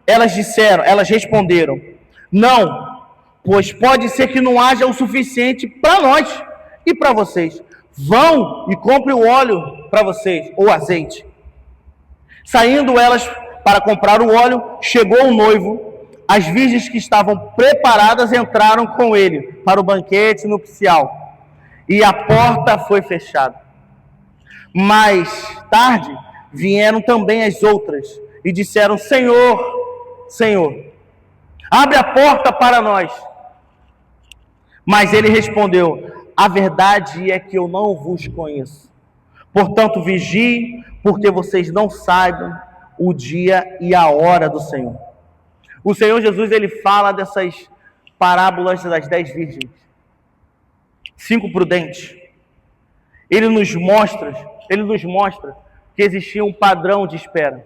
Elas responderam: não, pois pode ser que não haja o suficiente para nós e para vocês. vão e comprem o óleo para vocês, ou azeite. Saindo elas para comprar o óleo, chegou o noivo. As virgens que estavam preparadas entraram com ele para o banquete nupcial, e a porta foi fechada. Mais tarde vieram também as outras e disseram: Senhor, Senhor, abre a porta para nós. Mas ele respondeu: a verdade é que eu não vos conheço. Portanto, vigiem, porque vocês não sabem o dia e a hora do Senhor. O Senhor Jesus, ele fala dessas parábolas das 10 virgens. 5 prudentes. Ele nos mostra que existia um padrão de espera,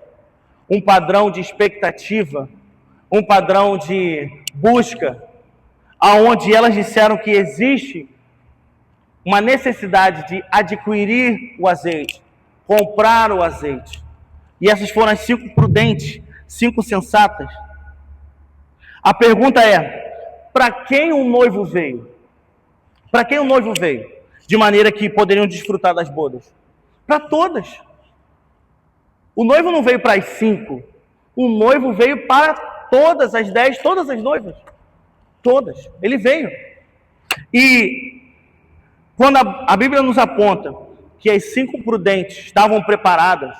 um padrão de expectativa, um padrão de busca, aonde elas disseram que existe uma necessidade de adquirir o azeite, comprar o azeite. E essas foram as 5 prudentes, 5 sensatas. A pergunta é: para quem o noivo veio? Para quem o noivo veio? De maneira que poderiam desfrutar das bodas? Para todas. O noivo não veio para as 5. O noivo veio para todas as 10, todas as noivas. Todas. Ele veio. E quando a Bíblia nos aponta que as 5 prudentes estavam preparadas,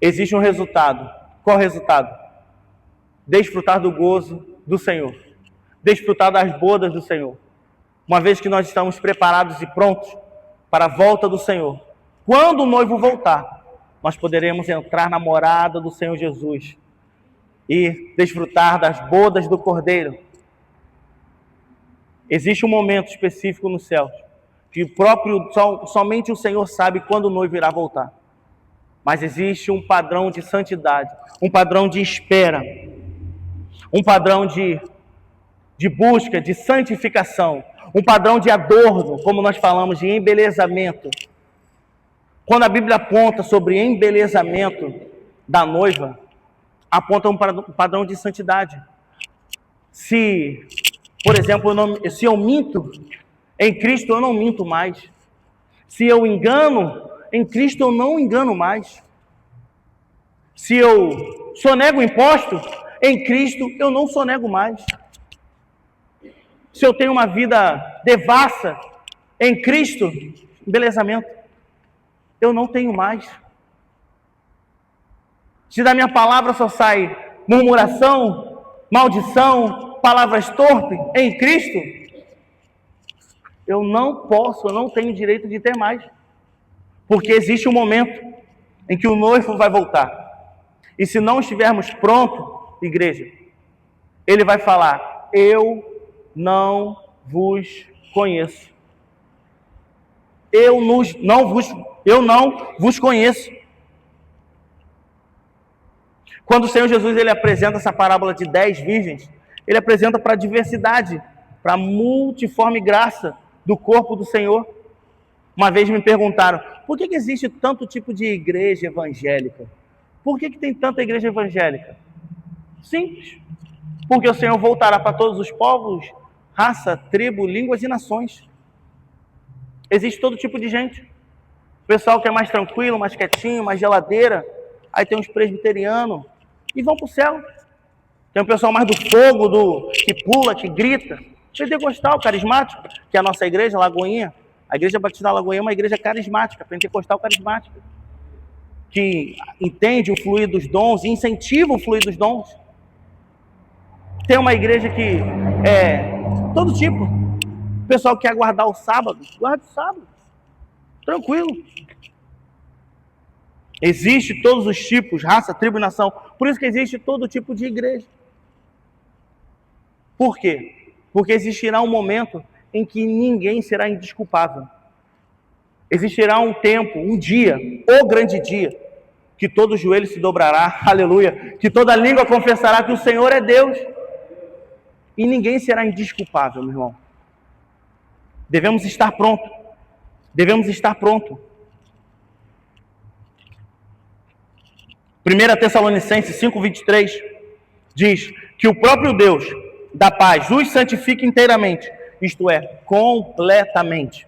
existe um resultado. Qual o resultado? Desfrutar do gozo do Senhor. Desfrutar das bodas do Senhor. Uma vez que nós estamos preparados e prontos para a volta do Senhor. Quando o noivo voltar, nós poderemos entrar na morada do Senhor Jesus e desfrutar das bodas do Cordeiro. Existe um momento específico no céu que somente o Senhor sabe quando o noivo irá voltar. Mas existe um padrão de santidade, um padrão de espera, um padrão de busca, de santificação, um padrão de adorno, como nós falamos, de embelezamento. Quando a Bíblia aponta sobre embelezamento da noiva, aponta um padrão de santidade. Se, por exemplo, se eu minto, em Cristo eu não minto mais. Se eu engano, em Cristo eu não engano mais. Se eu sonego imposto, em Cristo eu não sonego mais. Se eu tenho uma vida devassa, em Cristo, embelezamento, eu não tenho mais. Se da minha palavra só sai murmuração, maldição, palavras torpes, em Cristo, eu não tenho direito de ter mais. Porque existe um momento em que o noivo vai voltar. E se não estivermos prontos, igreja, ele vai falar: eu não vos conheço. Eu não vos conheço. Quando o Senhor Jesus ele apresenta essa parábola de 10 virgens, ele apresenta para a diversidade, para a multiforme graça do corpo do Senhor. Uma vez me perguntaram: por que existe tanto tipo de igreja evangélica? Por que tem tanta igreja evangélica? Simples. Porque o Senhor voltará para todos os povos, raça, tribo, línguas e nações. Existe todo tipo de gente. O pessoal que é mais tranquilo, mais quietinho, mais geladeira. Aí tem uns presbiterianos e vão para o céu. Tem um pessoal mais do fogo, que pula, que grita. Pentecostal, carismático, que é a nossa igreja, Lagoinha. A Igreja Batista da Lagoinha é uma igreja carismática, pentecostal carismática, que entende o fluir dos dons e incentiva o fluir dos dons. Tem uma igreja que é todo tipo. O pessoal que quer guardar o sábado, guarda o sábado. Tranquilo. Existe todos os tipos, raça, tribo e nação. Por isso que existe todo tipo de igreja. Por quê? Porque existirá um momento em que ninguém será indesculpável. Existirá um tempo, um dia, o grande dia, que todo joelho se dobrará, aleluia, que toda língua confessará que o Senhor é Deus, e ninguém será indesculpável, meu irmão. Devemos estar prontos. Devemos estar prontos. 1 Tessalonicenses 5:23 diz que o próprio Deus da paz os santifique inteiramente, isto é, completamente.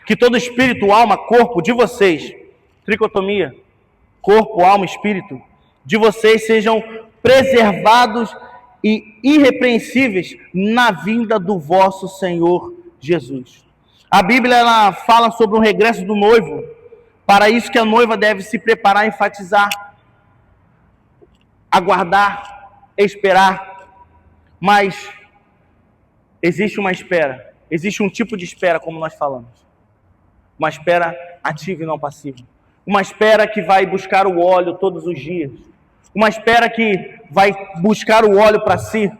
Que todo espírito, alma, corpo de vocês, tricotomia, corpo, alma, espírito, de vocês sejam preservados e irrepreensíveis na vinda do vosso Senhor Jesus. A Bíblia ela fala sobre o regresso do noivo. Para isso que a noiva deve se preparar, enfatizar, aguardar, esperar. Mas existe uma espera, existe um tipo de espera, como nós falamos. Uma espera ativa e não passiva. Uma espera que vai buscar o óleo todos os dias. Uma espera que vai buscar o óleo para si.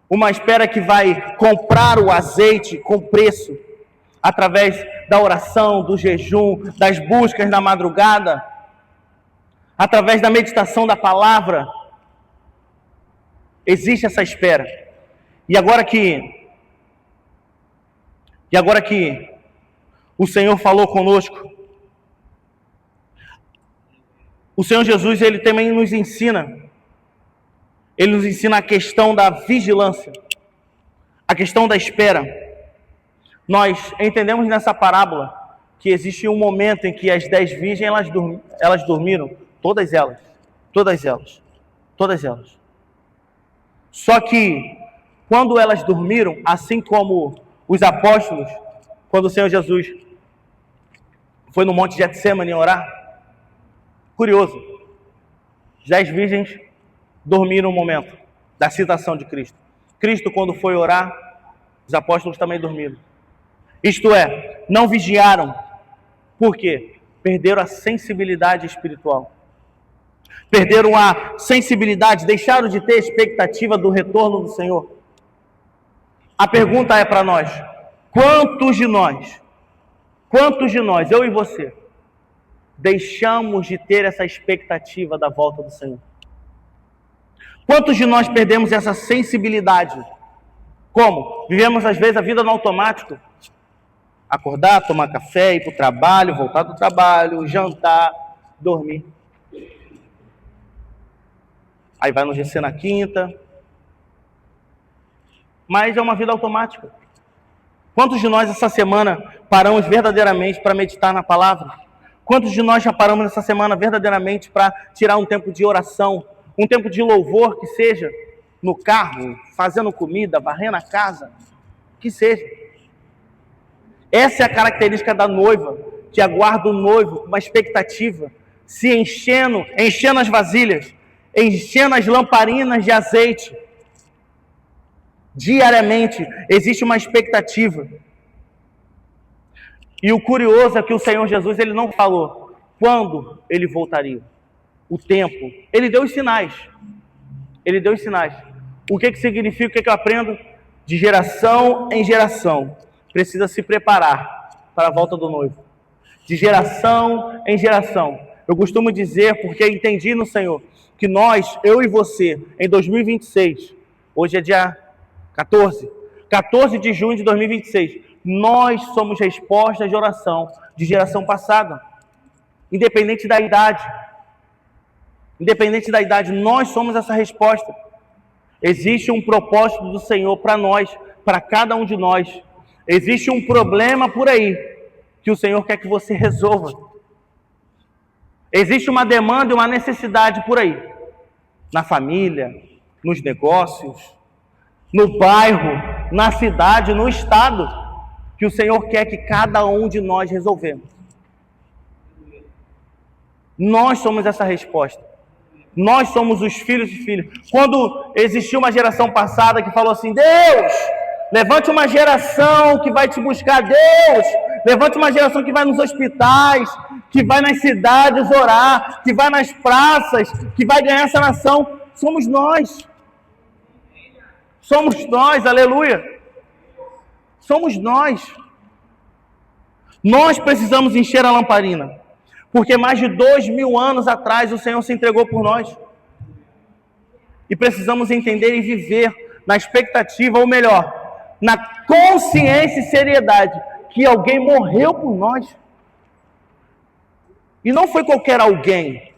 Uma espera que vai comprar o azeite com preço. Através da oração, do jejum, das buscas na madrugada. Através da meditação da palavra. Existe essa espera. E agora que o Senhor falou conosco, o Senhor Jesus, Ele também nos ensina. Ele nos ensina a questão da vigilância, a questão da espera. Nós entendemos nessa parábola que existe um momento em que as 10 virgens, elas dormiram, todas elas. Só que, quando elas dormiram, assim como os apóstolos, quando o Senhor Jesus foi no Monte Getsêmani orar, curioso, as 10 virgens dormiram no momento da citação de Cristo. Cristo, quando foi orar, os apóstolos também dormiram. Isto é, não vigiaram. Por quê? Perderam a sensibilidade espiritual. Perderam a sensibilidade, deixaram de ter expectativa do retorno do Senhor. A pergunta é para nós: quantos de nós, eu e você, deixamos de ter essa expectativa da volta do Senhor? Quantos de nós perdemos essa sensibilidade? Como? Vivemos às vezes a vida no automático. Acordar, tomar café, ir para o trabalho, voltar do trabalho, jantar, dormir. Aí vai no GC na quinta. Mas é uma vida automática. Quantos de nós essa semana paramos verdadeiramente para meditar na palavra? Quantos de nós já paramos essa semana verdadeiramente para tirar um tempo de oração, um tempo de louvor, que seja no carro, fazendo comida, varrendo a casa, que seja. Essa é a característica da noiva, que aguarda o noivo com uma expectativa, se enchendo as vasilhas, enchendo as lamparinas de azeite. Diariamente existe uma expectativa. E o curioso é que o Senhor Jesus, Ele não falou quando Ele voltaria, o tempo. Ele deu os sinais. O que significa? O que eu aprendo? De geração em geração, precisa se preparar para a volta do noivo. De geração em geração. Eu costumo dizer, porque entendi no Senhor, que nós, eu e você, em 2026, hoje é dia 14 de junho de 2026, nós somos respostas de oração de geração passada. Independente da idade, nós somos essa resposta. Existe um propósito do Senhor para nós, para cada um de nós. Existe um problema por aí que o Senhor quer que você resolva. Existe uma demanda e uma necessidade por aí, na família, nos negócios, no bairro, na cidade, no estado, que o Senhor quer que cada um de nós resolvemos. Nós somos essa resposta. Nós somos os filhos e filhas. Quando existiu uma geração passada que falou assim: Deus, levante uma geração que vai te buscar. Deus, levante uma geração que vai nos hospitais, que vai nas cidades orar, que vai nas praças, que vai ganhar essa nação. Somos nós. Somos nós, aleluia. Somos nós. Nós precisamos encher a lamparina, porque mais de 2000 anos atrás o Senhor se entregou por nós. E precisamos entender e viver na expectativa, ou melhor, na consciência e seriedade, que alguém morreu por nós. E não foi qualquer alguém.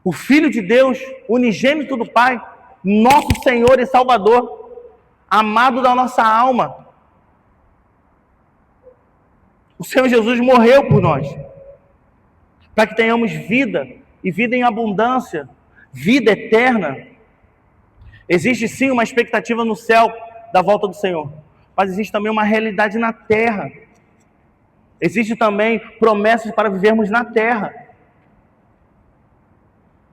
O Filho de Deus, unigênito do Pai, nosso Senhor e Salvador, amado da nossa alma. O Senhor Jesus morreu por nós, para que tenhamos vida, e vida em abundância, vida eterna. Existe sim uma expectativa no céu da volta do Senhor, mas existe também uma realidade na terra. Existe também promessas para vivermos na terra.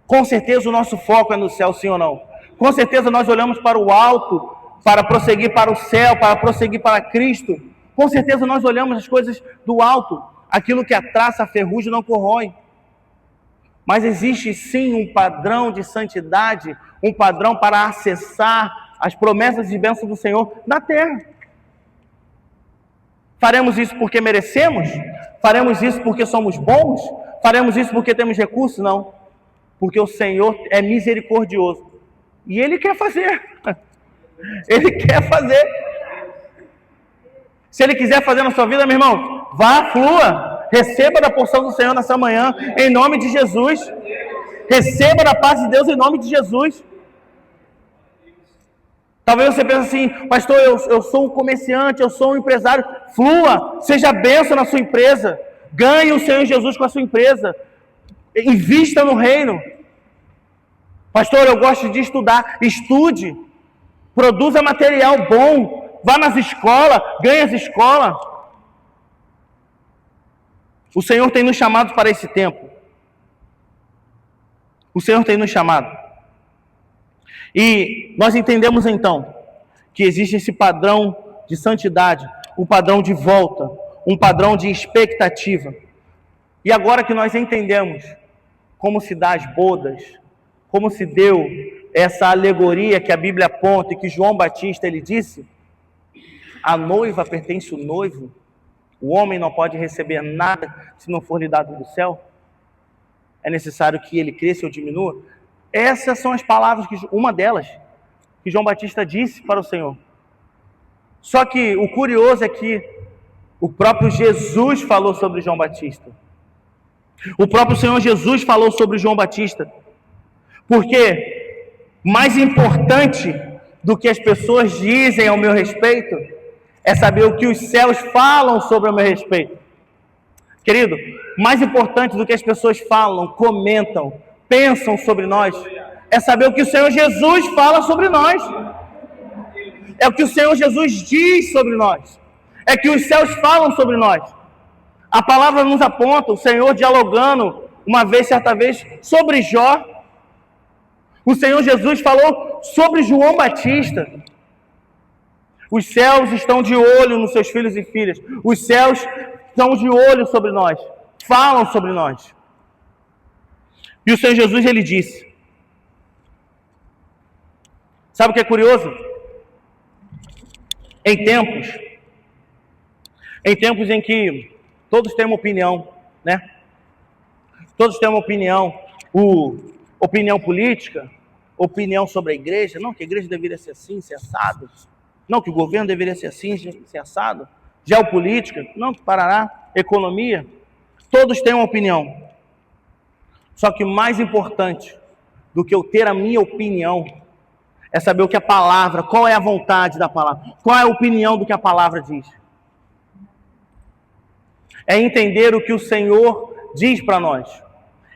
Com certeza o nosso foco é no céu, sim ou não? Com certeza nós olhamos para o alto, para prosseguir para o céu, para prosseguir para Cristo. Com certeza nós olhamos as coisas do alto, aquilo que a traça, a ferrugem não corrói. Mas existe sim um padrão de santidade, um padrão para acessar as promessas e bênçãos do Senhor na terra. Faremos isso porque merecemos? Faremos isso porque somos bons? Faremos isso porque temos recursos? Não. Porque o Senhor é misericordioso. E Ele quer fazer. Ele quer fazer. Se Ele quiser fazer na sua vida, meu irmão, vá, flua. Receba da porção do Senhor nessa manhã, em nome de Jesus. Receba da paz de Deus em nome de Jesus. Talvez você pense assim, pastor, eu sou um comerciante, eu sou um empresário. Flua, seja bênção na sua empresa. Ganhe o Senhor Jesus com a sua empresa. Invista no reino. Pastor, eu gosto de estudar. Estude. Produza material bom. Vá nas escolas, ganhe as escolas. O Senhor tem nos chamado para esse tempo. O Senhor tem nos chamado. E nós entendemos então que existe esse padrão de santidade, um padrão de volta, um padrão de expectativa. E agora que nós entendemos como se dá as bodas, como se deu essa alegoria que a Bíblia aponta e que João Batista ele disse, a noiva pertence ao noivo, o homem não pode receber nada se não for lhe dado do céu, é necessário que ele cresça ou diminua. Essas são as palavras, uma delas, que João Batista disse para o Senhor. Só que o curioso é que o próprio Jesus falou sobre João Batista. O próprio Senhor Jesus falou sobre João Batista. Porque mais importante do que as pessoas dizem ao meu respeito é saber o que os céus falam sobre o meu respeito. Querido, mais importante do que as pessoas falam, comentam, pensam sobre nós, é saber o que o Senhor Jesus fala sobre nós. É o que o Senhor Jesus diz sobre nós. É que os céus falam sobre nós. A palavra nos aponta, o Senhor dialogando certa vez, sobre Jó. O Senhor Jesus falou sobre João Batista. Os céus estão de olho nos seus filhos e filhas. Os céus estão de olho sobre nós. Falam sobre nós. E o Senhor Jesus, ele disse. Sabe o que é curioso? Em tempos em que todos têm uma opinião, né? Todos têm uma opinião. Opinião política, opinião sobre a igreja. Não, que a igreja deveria ser assim, ser assado. Não, que o governo deveria ser assim, ser assado. Geopolítica, não, que parará. Economia. Todos têm uma opinião. Só que mais importante do que eu ter a minha opinião é saber o que a palavra, qual é a vontade da palavra, qual é a opinião do que a palavra diz. É entender o que o Senhor diz para nós.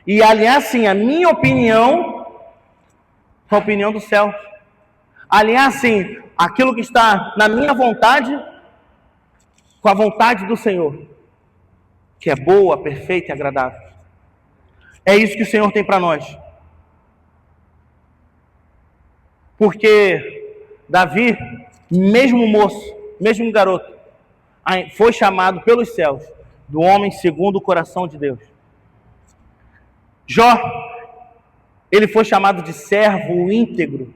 E alinhar, sim, a minha opinião com a opinião do céu. Alinhar, sim, aquilo que está na minha vontade com a vontade do Senhor, que é boa, perfeita e agradável. É isso que o Senhor tem para nós. Porque Davi, mesmo moço, mesmo garoto, foi chamado pelos céus do homem segundo o coração de Deus. Jó, ele foi chamado de servo íntegro,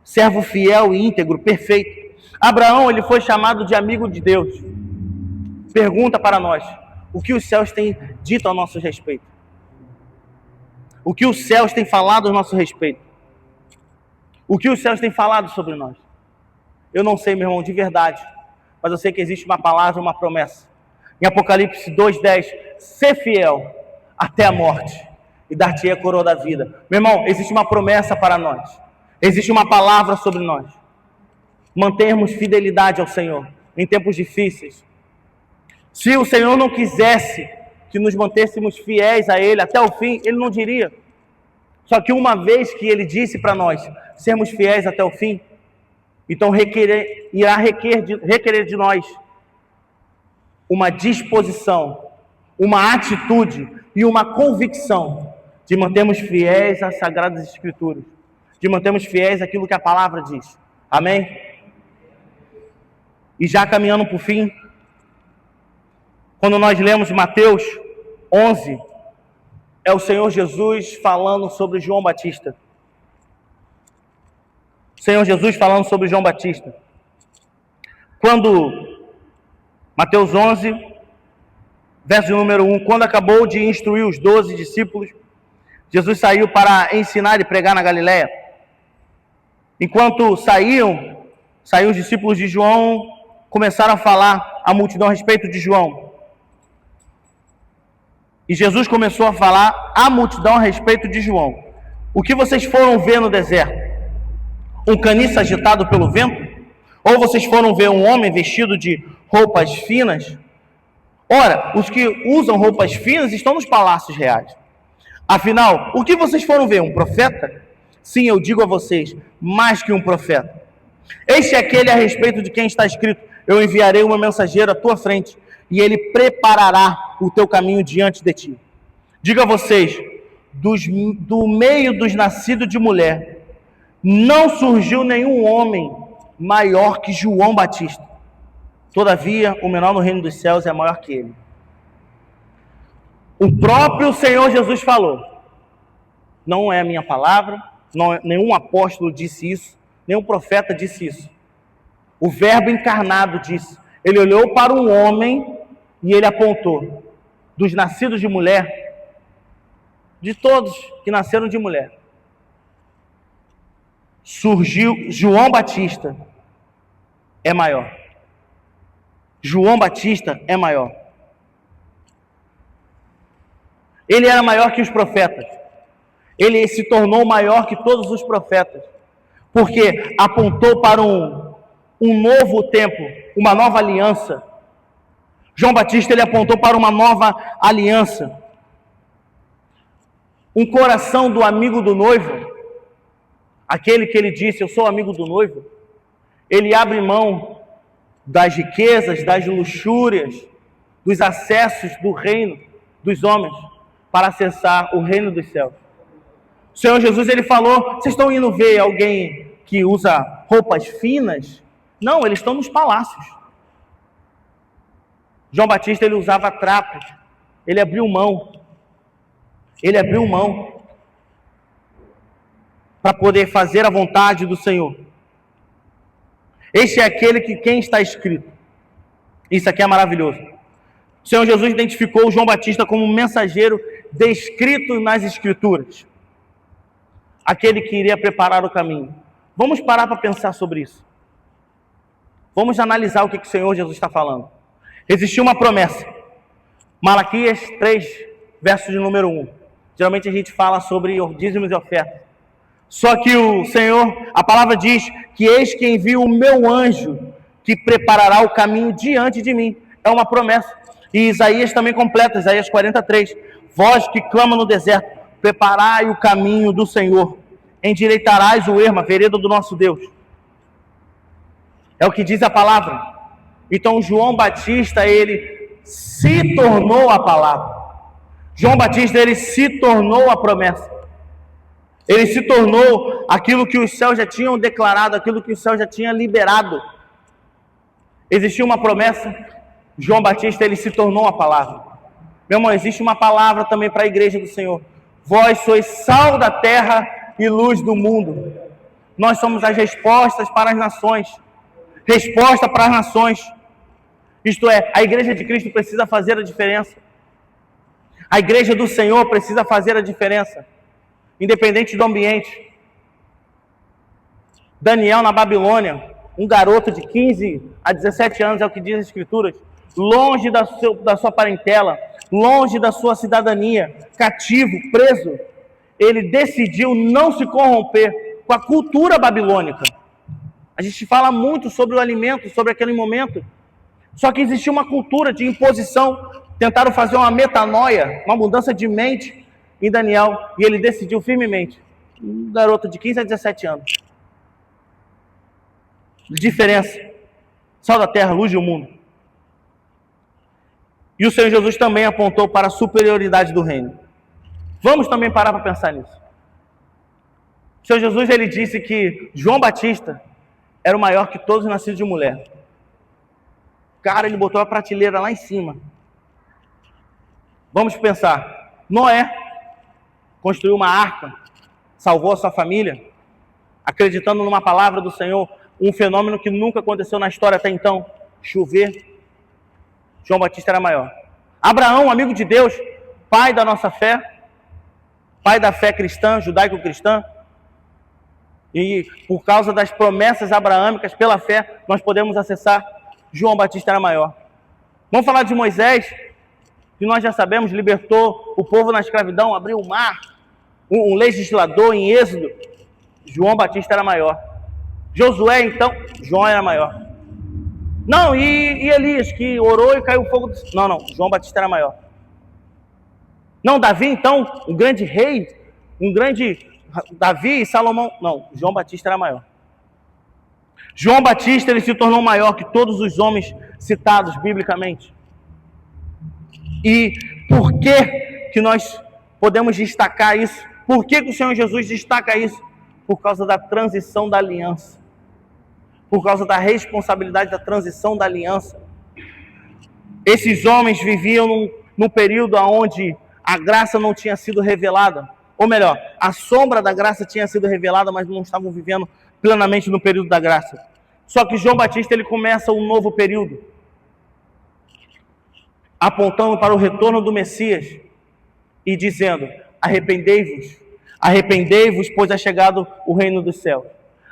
servo fiel e íntegro, perfeito. Abraão, ele foi chamado de amigo de Deus. Pergunta para nós, o que os céus têm dito ao nosso respeito? O que os céus têm falado ao nosso respeito? O que os céus têm falado sobre nós? Eu não sei, meu irmão, de verdade, mas eu sei que existe uma palavra, uma promessa. Em Apocalipse 2:10, ser fiel até a morte e dar-te a coroa da vida. Meu irmão, existe uma promessa para nós. Existe uma palavra sobre nós. Mantermos fidelidade ao Senhor em tempos difíceis. Se o Senhor não quisesse que nos mantêssemos fiéis a Ele até o fim, Ele não diria. Só que uma vez que Ele disse para nós sermos fiéis até o fim, então irá requerer de nós uma disposição, uma atitude e uma convicção de mantermos fiéis às Sagradas Escrituras, de mantermos fiéis àquilo que a palavra diz. Amém? E já caminhando para o fim, quando nós lemos Mateus 11, é o Senhor Jesus falando sobre João Batista. Senhor Jesus falando sobre João Batista. Quando, Mateus 11, verso número 1, quando acabou de instruir os 12 discípulos, Jesus saiu para ensinar e pregar na Galiléia. Enquanto saíram os discípulos de João, começaram a falar à multidão a respeito de João. E Jesus começou a falar à multidão a respeito de João. O que vocês foram ver no deserto? Um caniço agitado pelo vento? Ou vocês foram ver um homem vestido de roupas finas? Ora, os que usam roupas finas estão nos palácios reais. Afinal, o que vocês foram ver? Um profeta? Sim, eu digo a vocês, mais que um profeta. Este é aquele a respeito de quem está escrito: eu enviarei uma mensageira à tua frente, e ele preparará o teu caminho diante de ti. Digo a vocês, do meio dos nascidos de mulher, não surgiu nenhum homem maior que João Batista. Todavia, o menor no reino dos céus é maior que ele. O próprio Senhor Jesus falou. Não é a minha palavra, nenhum apóstolo disse isso, nenhum profeta disse isso. O Verbo encarnado disse. Ele olhou para um homem e ele apontou: dos nascidos de mulher, de todos que nasceram de mulher, surgiu João Batista, é maior. João Batista é maior. Ele era maior que os profetas. Ele se tornou maior que todos os profetas, porque apontou para um novo tempo, uma nova aliança. João Batista, ele apontou para uma nova aliança. Um coração do amigo do noivo, aquele que ele disse: eu sou amigo do noivo. Ele abre mão das riquezas, das luxúrias, dos acessos do reino dos homens para acessar o reino dos céus. O Senhor Jesus, ele falou: vocês estão indo ver alguém que usa roupas finas? Não, eles estão nos palácios. João Batista, ele usava trapos. Ele abriu mão. Ele abriu mão para poder fazer a vontade do Senhor. Este é aquele que quem está escrito. Isso aqui é maravilhoso. O Senhor Jesus identificou João Batista como um mensageiro descrito nas Escrituras. Aquele que iria preparar o caminho. Vamos parar para pensar sobre isso. Vamos analisar o que o Senhor Jesus está falando. Existiu uma promessa. Malaquias 3, verso de número 1. Geralmente a gente fala sobre dízimos e ofertas. Só que o Senhor, a palavra diz que eis que envio o meu anjo que preparará o caminho diante de mim. É uma promessa. E Isaías também completa, Isaías 43. Vós que clama no deserto, preparai o caminho do Senhor. Endireitarás o ermo, a vereda do nosso Deus. É o que diz a palavra. Então João Batista, ele se tornou a palavra. João Batista, ele se tornou a promessa. Ele se tornou aquilo que os céus já tinham declarado, aquilo que os céus já tinham liberado. Existia uma promessa, João Batista, ele se tornou a palavra. Meu irmão, existe uma palavra também para a igreja do Senhor. Vós sois sal da terra e luz do mundo. Nós somos as respostas para as nações. Resposta para as nações. Isto é, a igreja de Cristo precisa fazer a diferença. A igreja do Senhor precisa fazer a diferença. Independente do ambiente. Daniel na Babilônia, um garoto de 15 a 17 anos, é o que diz as Escrituras, longe da sua parentela, longe da sua cidadania, cativo, preso, ele decidiu não se corromper com a cultura babilônica. A gente fala muito sobre o alimento, sobre aquele momento, Só que existia uma cultura de imposição. Tentaram fazer uma metanoia, uma mudança de mente em Daniel. E ele decidiu firmemente. Um garoto de 15 a 17 anos. Diferença. Sal da terra, luz do mundo. E o Senhor Jesus também apontou para a superioridade do reino. Vamos também parar para pensar nisso. O Senhor Jesus, ele disse que João Batista era o maior que todos os nascidos de mulher. Cara, ele botou a prateleira lá em cima. Vamos pensar. Noé construiu uma arca, salvou a sua família, acreditando numa palavra do Senhor, um fenômeno que nunca aconteceu na história até então, chover. João Batista era maior. Abraão, amigo de Deus, pai da nossa fé, pai da fé cristã, judaico-cristã, e por causa das promessas abraâmicas, pela fé, nós podemos acessar. João Batista era maior. Vamos falar de Moisés, que nós já sabemos, libertou o povo na escravidão, abriu o mar, um legislador em Êxodo. João Batista era maior. Josué, então, João era maior. Não, e Elias, que orou e caiu fogo. Não, João Batista era maior. Não, Davi, então, um grande rei, Davi e Salomão. Não, João Batista era maior. João Batista, ele se tornou maior que todos os homens citados biblicamente. E por que nós podemos destacar isso? Por que o Senhor Jesus destaca isso? Por causa da transição da aliança. Por causa da responsabilidade da transição da aliança. Esses homens viviam num período onde a graça não tinha sido revelada. Ou melhor, a sombra da graça tinha sido revelada, mas não estavam vivendo plenamente no período da graça. Só que João Batista, ele começa um novo período, apontando para o retorno do Messias e dizendo: arrependei-vos, arrependei-vos, pois é chegado o reino dos céus.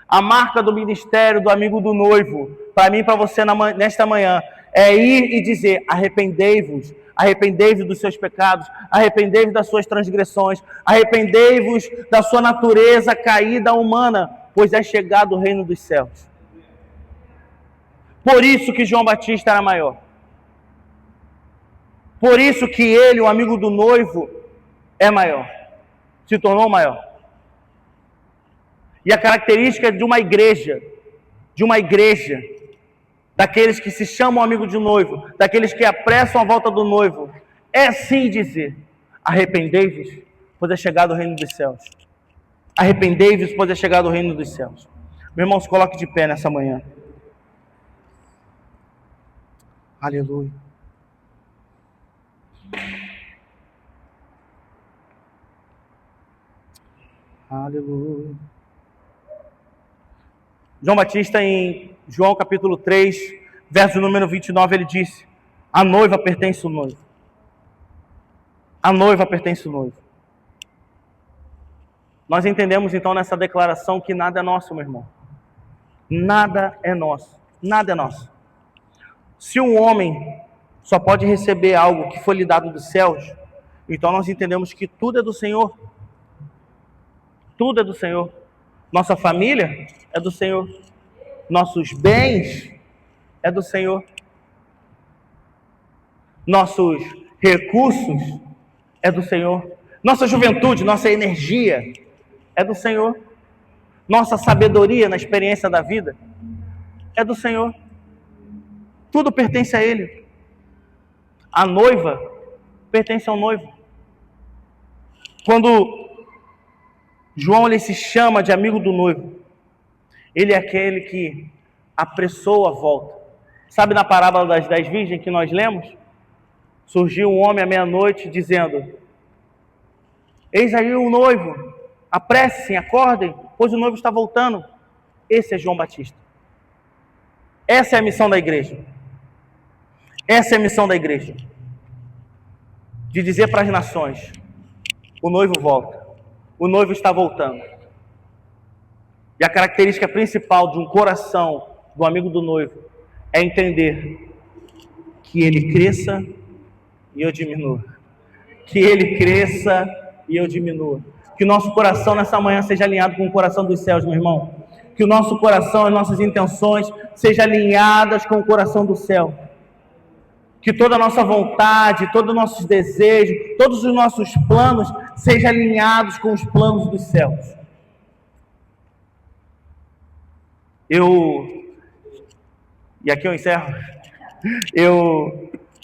A marca do ministério do amigo do noivo, para mim e para você nesta manhã, é ir e dizer: arrependei-vos, arrependei-vos dos seus pecados, arrependei-vos das suas transgressões, arrependei-vos da sua natureza caída humana, pois é chegado o reino dos céus. Por isso que João Batista era maior. Por isso que ele, o amigo do noivo, é maior. Se tornou maior. E a característica de uma igreja, daqueles que se chamam amigo de noivo, daqueles que apressam a volta do noivo, é sim dizer: arrependei-vos, pois é chegado o reino dos céus. Arrependei-vos, pois é chegado o reino dos céus. Meu irmão, se coloque de pé nessa manhã. Aleluia. Aleluia. João Batista, em João capítulo 3, verso número 29, ele disse: a noiva pertence ao noivo. A noiva pertence ao noivo. Nós entendemos então nessa declaração que nada é nosso, meu irmão. Nada é nosso. Nada é nosso. Se um homem só pode receber algo que foi lhe dado dos céus, então nós entendemos que tudo é do Senhor. Tudo é do Senhor. Nossa família é do Senhor. Nossos bens é do Senhor. Nossos recursos é do Senhor. Nossa juventude, nossa energia é do Senhor. Nossa sabedoria na experiência da vida é do Senhor. Tudo pertence a Ele. A noiva pertence ao noivo. Quando João ele se chama de amigo do noivo, ele é aquele que apressou a volta. Sabe, na parábola das 10 virgens que nós lemos? Surgiu um homem à meia-noite dizendo: eis aí o noivo, apressem, acordem, pois o noivo está voltando. Esse é João Batista. Essa é a missão da igreja. Essa é a missão da igreja. De dizer para as nações: o noivo volta. O noivo está voltando. E a característica principal de um coração do amigo do noivo é entender que ele cresça e eu diminua. Que ele cresça e eu diminua. Que o nosso coração nessa manhã seja alinhado com o coração dos céus, meu irmão. Que o nosso coração, as nossas intenções sejam alinhadas com o coração do céu. que toda a nossa vontade, todos os nossos desejos, todos os nossos planos sejam alinhados com os planos dos céus. E aqui eu encerro.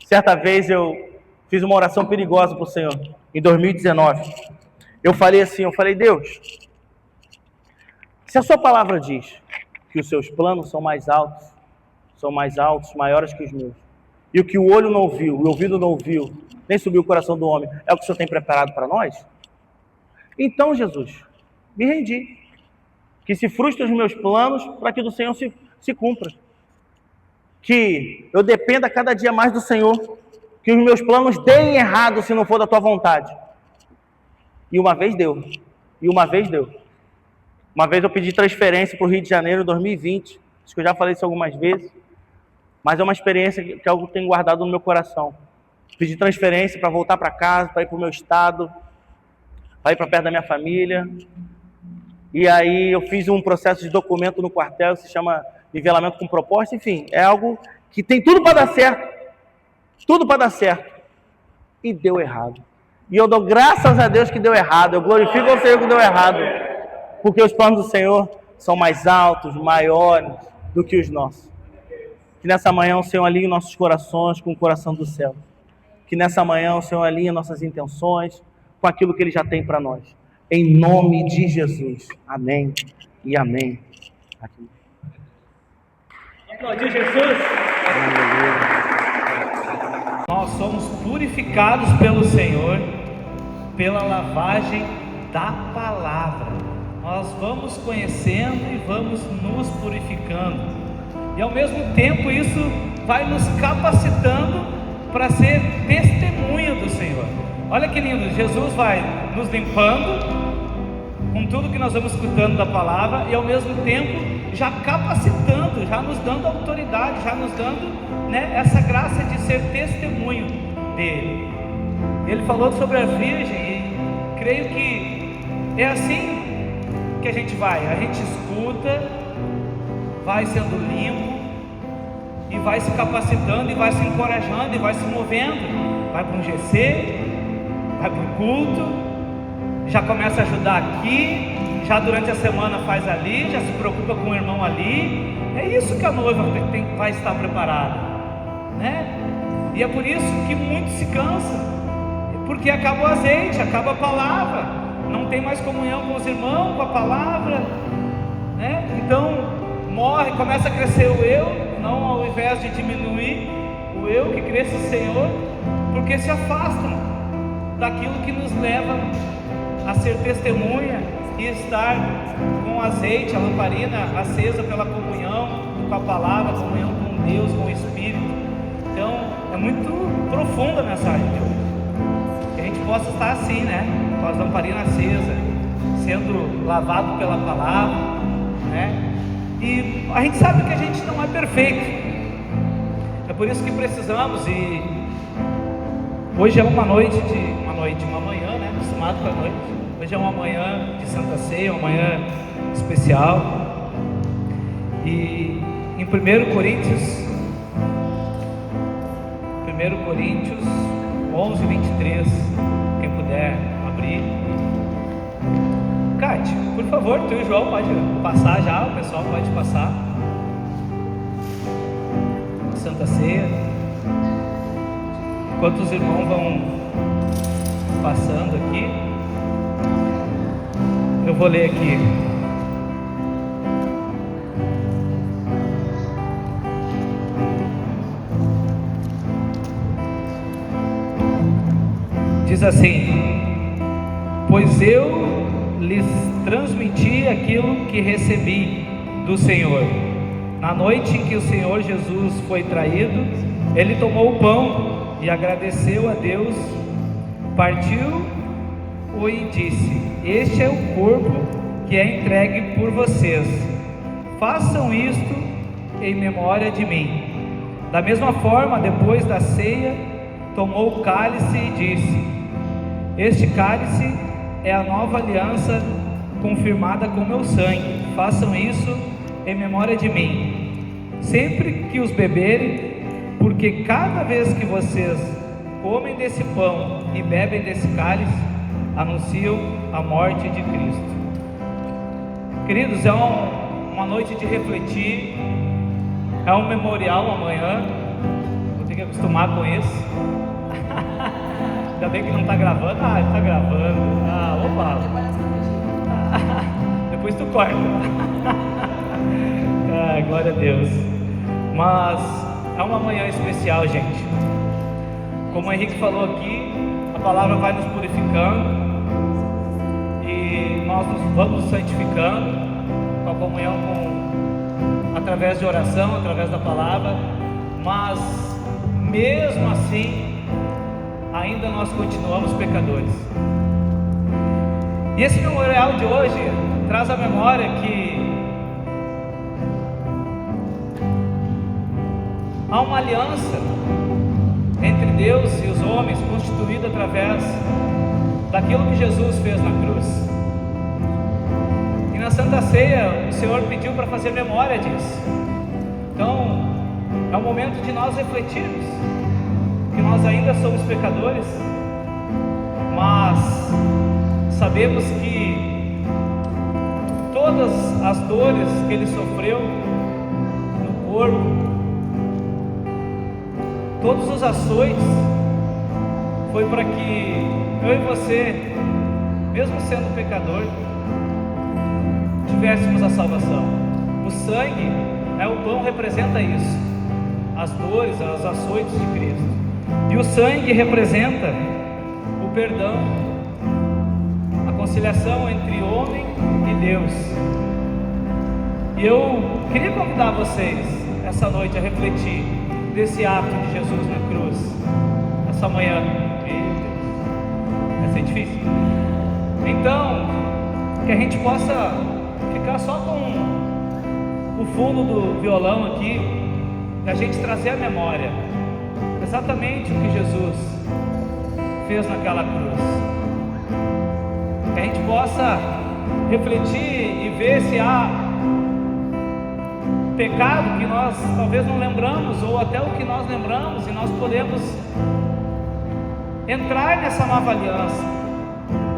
Certa vez eu fiz uma oração perigosa para o Senhor, em 2019. Eu falei assim, Deus, se a sua palavra diz que os seus planos são mais altos, maiores que os meus, e o que o olho não viu, o ouvido não ouviu, nem subiu o coração do homem, é o que o Senhor tem preparado para nós? Então, Jesus, me rendi. Que se frustrem os meus planos para que do Senhor se cumpra. Que eu dependa cada dia mais do Senhor. Que os meus planos deem errado se não for da tua vontade. E uma vez deu. Uma vez eu pedi transferência para o Rio de Janeiro em 2020. Acho que eu já falei isso algumas vezes. Mas é uma experiência que eu tenho guardado no meu coração. Pedi transferência para voltar para casa, para ir para o meu estado, para ir para perto da minha família. E aí eu fiz um processo de documento no quartel, que se chama nivelamento com proposta. Enfim, é algo que tem tudo para dar certo. Tudo para dar certo. E deu errado. E eu dou graças a Deus que deu errado. Eu glorifico ao Senhor que deu errado. Porque os planos do Senhor são mais altos, maiores do que os nossos. Que nessa manhã o Senhor alinhe nossos corações com o coração do céu. Que nessa manhã o Senhor alinhe nossas intenções com aquilo que Ele já tem para nós. Em nome de Jesus. Amém e amém. Aplaudir Jesus. Nós somos purificados pelo Senhor, pela lavagem da palavra. Nós vamos conhecendo e vamos nos purificando. E ao mesmo tempo isso vai nos capacitando para ser testemunha do Senhor. Olha que lindo, Jesus vai nos limpando com tudo que nós vamos escutando da palavra e ao mesmo tempo já capacitando, já nos dando autoridade, já nos dando, né, essa graça de ser testemunho dele. Ele falou sobre a Virgem e creio que é assim que a gente escuta, vai sendo limpo e vai se capacitando e vai se encorajando e vai se movendo, vai para um GC, vai para o culto, já começa a ajudar aqui, já durante a semana faz ali, já se preocupa com o irmão ali. É isso que a noiva vai estar preparada, né? E é por isso que muitos se cansam, porque acaba o azeite, acaba a palavra, não tem mais comunhão com os irmãos, com a palavra, né? Então morre, começa a crescer o eu, não ao invés de diminuir o eu, que cresce o Senhor, porque se afastam daquilo que nos leva a ser testemunha e estar com o azeite, a lamparina acesa pela comunhão com a palavra, comunhão com Deus, com o Espírito. Então é muito profunda a mensagem de hoje, que a gente possa estar assim, né, com as lamparinas acesas, sendo lavado pela palavra, né? E a gente sabe que a gente não é perfeito, é por isso que precisamos. E hoje é uma manhã, né? Acostumado com a noite. Hoje é uma manhã de Santa Ceia, uma manhã especial. E em 1 Coríntios 11, 23, quem puder abrir. Cátia, por favor, tu e o João pode passar já, o pessoal pode passar. Santa Ceia. Enquanto os irmãos vão passando aqui, eu vou ler aqui. Diz assim: pois eu lhes transmiti aquilo que recebi do Senhor. Na noite em que o Senhor Jesus foi traído, ele tomou o pão e agradeceu a Deus, partiu-o e disse: este é o corpo que é entregue por vocês, façam isto em memória de mim. Da mesma forma, depois da ceia, tomou o cálice e disse: este cálice é a nova aliança confirmada com meu sangue, façam isso em memória de mim. Sempre que os beberem, porque cada vez que vocês comem desse pão e bebem desse cálice, anunciam a morte de Cristo. Queridos, é uma noite de refletir, é um memorial amanhã, vou ter que acostumar com isso. Ainda bem que não está gravando. Ah, está gravando. Ah, opa. Depois tu corta. Ah, glória a Deus. Mas é uma manhã especial, gente. Como o Henrique falou aqui, a palavra vai nos purificando e nós nos vamos santificando com a comunhão através de oração, através da palavra. Mas mesmo assim, ainda nós continuamos pecadores. E esse memorial de hoje traz à memória que há uma aliança entre Deus e os homens constituída através daquilo que Jesus fez na cruz. E na Santa Ceia o Senhor pediu para fazer memória disso. Então é o momento de nós refletirmos que nós ainda somos pecadores, mas sabemos que todas as dores que Ele sofreu no corpo, todos os açoites, foi para que eu e você, mesmo sendo pecador, tivéssemos a salvação. O sangue, o pão representa isso, as dores, os açoites de Cristo. E o sangue representa o perdão, a conciliação entre homem e Deus. E eu queria convidar vocês essa noite a refletir desse ato de Jesus na cruz, essa manhã. Vai ser difícil. Então, que a gente possa ficar só com o fundo do violão aqui, da gente trazer a memória exatamente o que Jesus fez naquela cruz. Que a gente possa refletir e ver se há pecado que nós talvez não lembramos, ou até o que nós lembramos, e nós podemos entrar nessa nova aliança,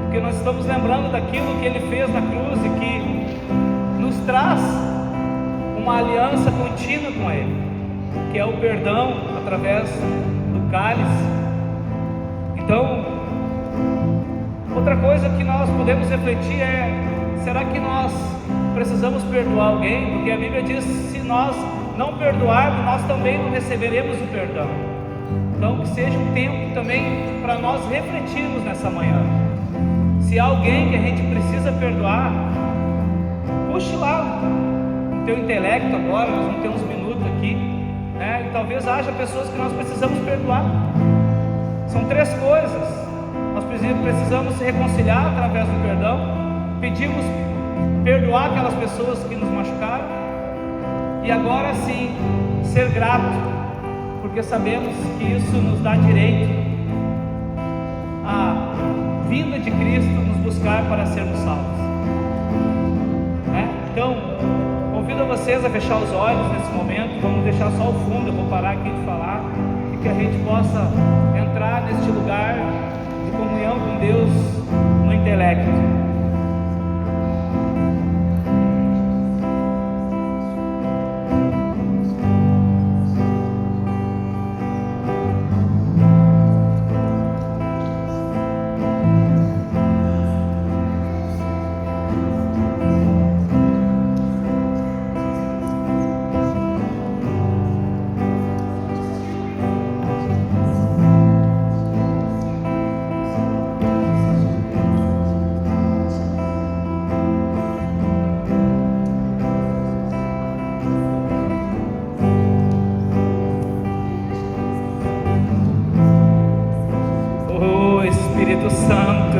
porque nós estamos lembrando daquilo que Ele fez na cruz e que nos traz uma aliança contínua com Ele, que é o perdão através do cálice. Então, outra coisa que nós podemos refletir é: será que nós precisamos perdoar alguém? Porque a Bíblia diz: se nós não perdoarmos, nós também não receberemos o perdão. Então, que seja um tempo também para nós refletirmos nessa manhã. Se há alguém que a gente precisa perdoar, puxe lá o teu intelecto agora, nós vamos ter uns minutos aqui, né? E talvez haja pessoas que nós precisamos perdoar. São três coisas. Nós precisamos se reconciliar através do perdão, pedimos perdoar aquelas pessoas que nos machucaram, e agora sim ser grato, porque sabemos que isso nos dá direito à vinda de Cristo nos buscar para sermos salvos, né? Então convido vocês a fechar os olhos nesse momento. Vamos deixar só o fundo, eu vou parar aqui de falar, e que a gente possa entrar neste lugar de comunhão com Deus no intelecto.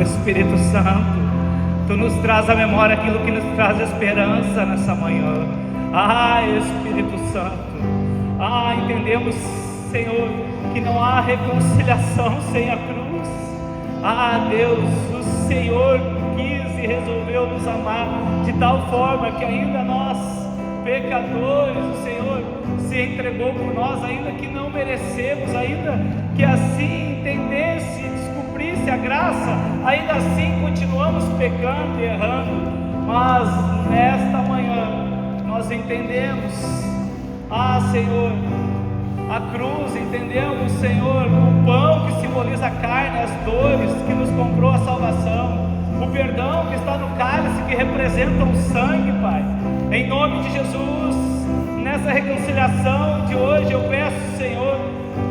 Espírito Santo, Tu nos traz à memória aquilo que nos traz esperança nessa manhã. Espírito Santo, entendemos, Senhor, que não há reconciliação sem a cruz. Deus, o Senhor quis e resolveu nos amar de tal forma que ainda nós, pecadores, o Senhor se entregou por nós, ainda que não merecemos, ainda que assim entendesse, descobrisse a graça, ainda assim continuamos pecando e errando. Mas nesta manhã nós entendemos, Senhor, a cruz, entendemos, Senhor, o pão que simboliza a carne, as dores que nos comprou a salvação, o perdão que está no cálice que representa o sangue, Pai. Em nome de Jesus, nessa reconciliação de hoje, eu peço, Senhor,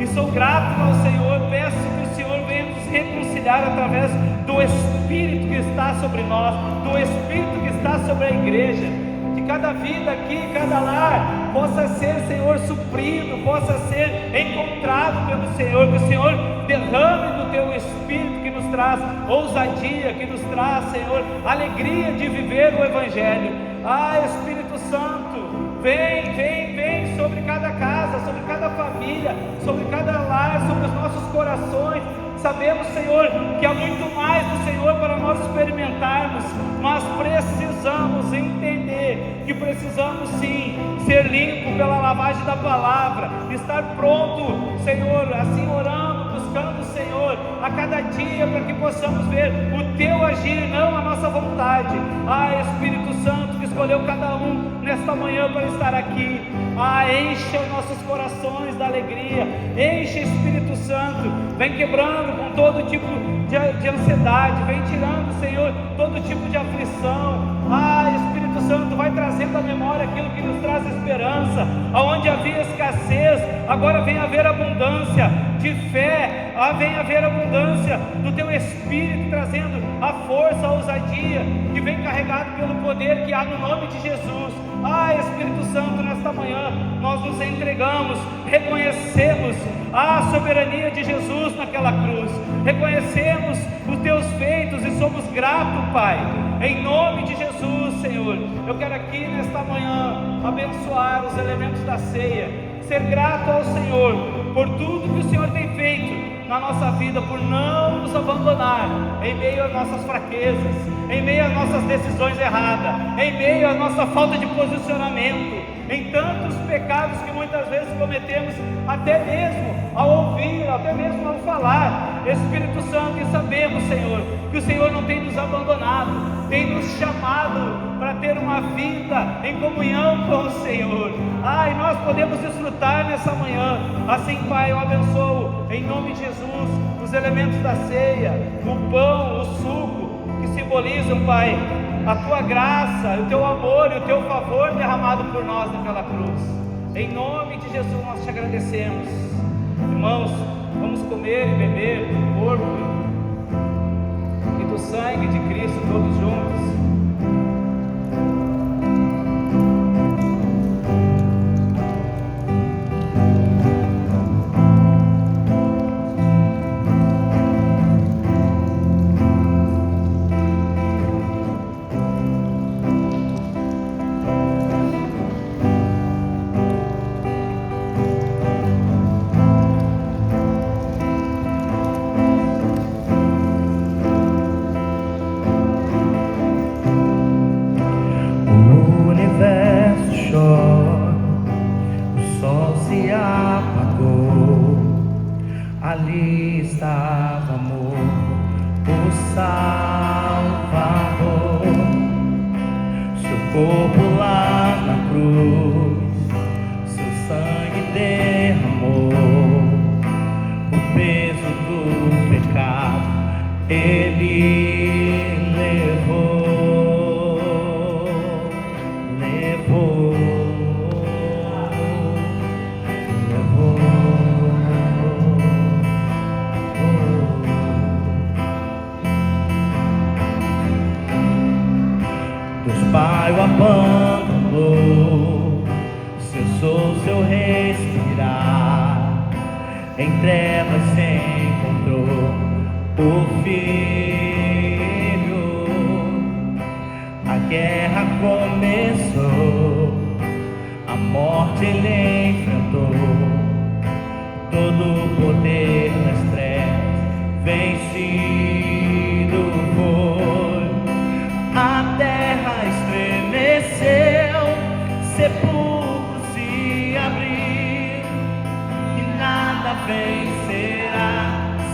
e sou grato ao Senhor, peço que o Senhor venha nos reconciliar através do Espírito que está sobre nós, do Espírito que está sobre a igreja, que cada vida aqui, cada lar possa ser, Senhor, suprido, possa ser encontrado pelo Senhor, que o Senhor derrame do Teu Espírito que nos traz ousadia, que nos traz, Senhor, alegria de viver o Evangelho. Espírito Santo, vem sobre cada casa, sobre cada família, sobre cada lar, sobre os nossos corações. Sabemos, Senhor, que há muito mais do Senhor para nós experimentarmos, mas precisamos entender que precisamos sim ser limpos pela lavagem da palavra, estar pronto, Senhor, assim orando, buscando, Senhor, a cada dia, para que possamos ver o Teu agir, não a nossa vontade. Espírito Santo, que escolheu cada um nesta manhã para estar aqui, encha os nossos corações da alegria, enche, Espírito Santo, vem quebrando com todo tipo de ansiedade, vem tirando, Senhor, todo tipo de aflição. Espírito Santo, vai trazendo à memória aquilo que nos traz esperança. Aonde havia escassez, agora vem haver abundância de fé, vem haver abundância do Teu Espírito, trazendo a força, a ousadia, que vem carregado pelo poder que há no nome de Jesus. Espírito Santo, nesta manhã nós nos entregamos, reconhecemos a soberania de Jesus naquela cruz, reconhecemos os Teus feitos e somos gratos, Pai, em nome de Jesus, Senhor. Eu quero aqui nesta manhã abençoar os elementos da ceia, ser grato ao Senhor por tudo que o Senhor tem feito na nossa vida, por não nos abandonar em meio às nossas fraquezas, em meio às nossas decisões erradas, em meio à nossa falta de posicionamento, em tantos pecados que muitas vezes cometemos, até mesmo ao ouvir, até mesmo ao falar. Espírito Santo, e sabemos, Senhor, que o Senhor não tem nos abandonado, tem nos chamado para ter uma vida em comunhão com o Senhor. E nós podemos desfrutar nessa manhã. Assim, Pai, eu abençoo em nome de Jesus os elementos da ceia, o pão, o suco, que simbolizam, Pai, a Tua graça, o Teu amor e o Teu favor derramado por nós naquela cruz. Em nome de Jesus nós Te agradecemos. Irmãos, vamos comer e beber do corpo e do sangue de Cristo todos juntos. Pai o abandonou, cessou seu respirar, em trevas se encontrou o Filho. A guerra começou, a morte ele enfrentou, todo o poder das trevas vencido foi. A terra estremeceu, sepulcros se abriram. vencerá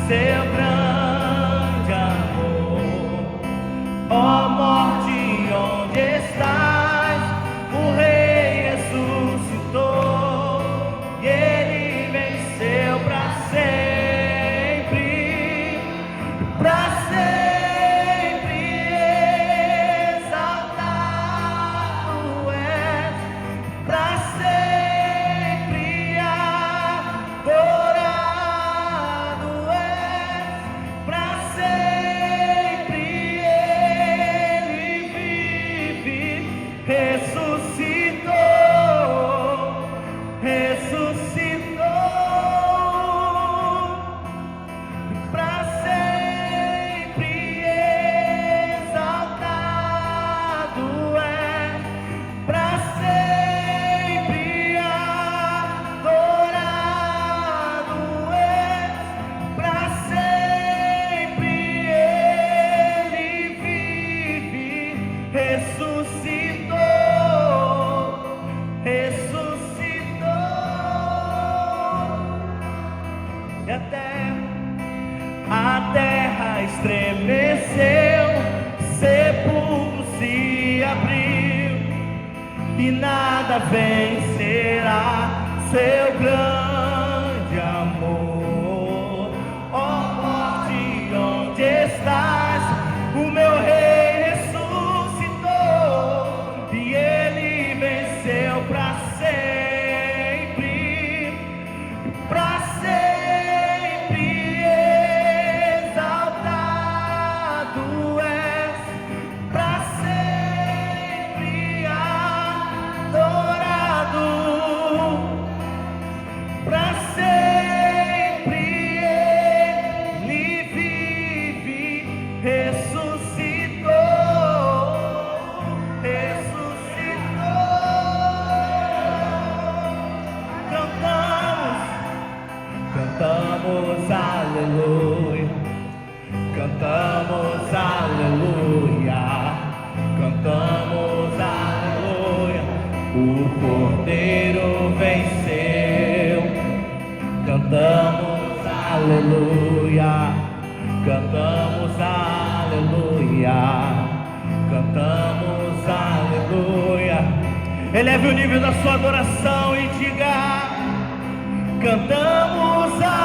seu grande amor. Ó morte, onde estás? O Rei ressuscitou e Ele venceu para sempre, para sempre. Exaltado és, para sempre adorado és, para sempre Ele vive, ressuscitou, ressuscitou, para sempre exaltado és, para sempre adorado és, para sempre Ele vive, ressuscitou, ressuscitou. E a terra estremeceu, sepulcro se abriu, e nada vencerá seu grande amor. Ó morte, onde estás? O meu Rei ressuscitou e Ele venceu para sempre, para sempre exaltado és, para sempre adorado, para sempre Ele vive, ressuscitou, ressuscitou. Cantamos aleluia, cantamos aleluia, cantamos aleluia. O Cordeiro venceu. Cantamos aleluia, cantamos aleluia, cantamos aleluia. Eleve o nível da sua adoração e diga: cantamos aleluia.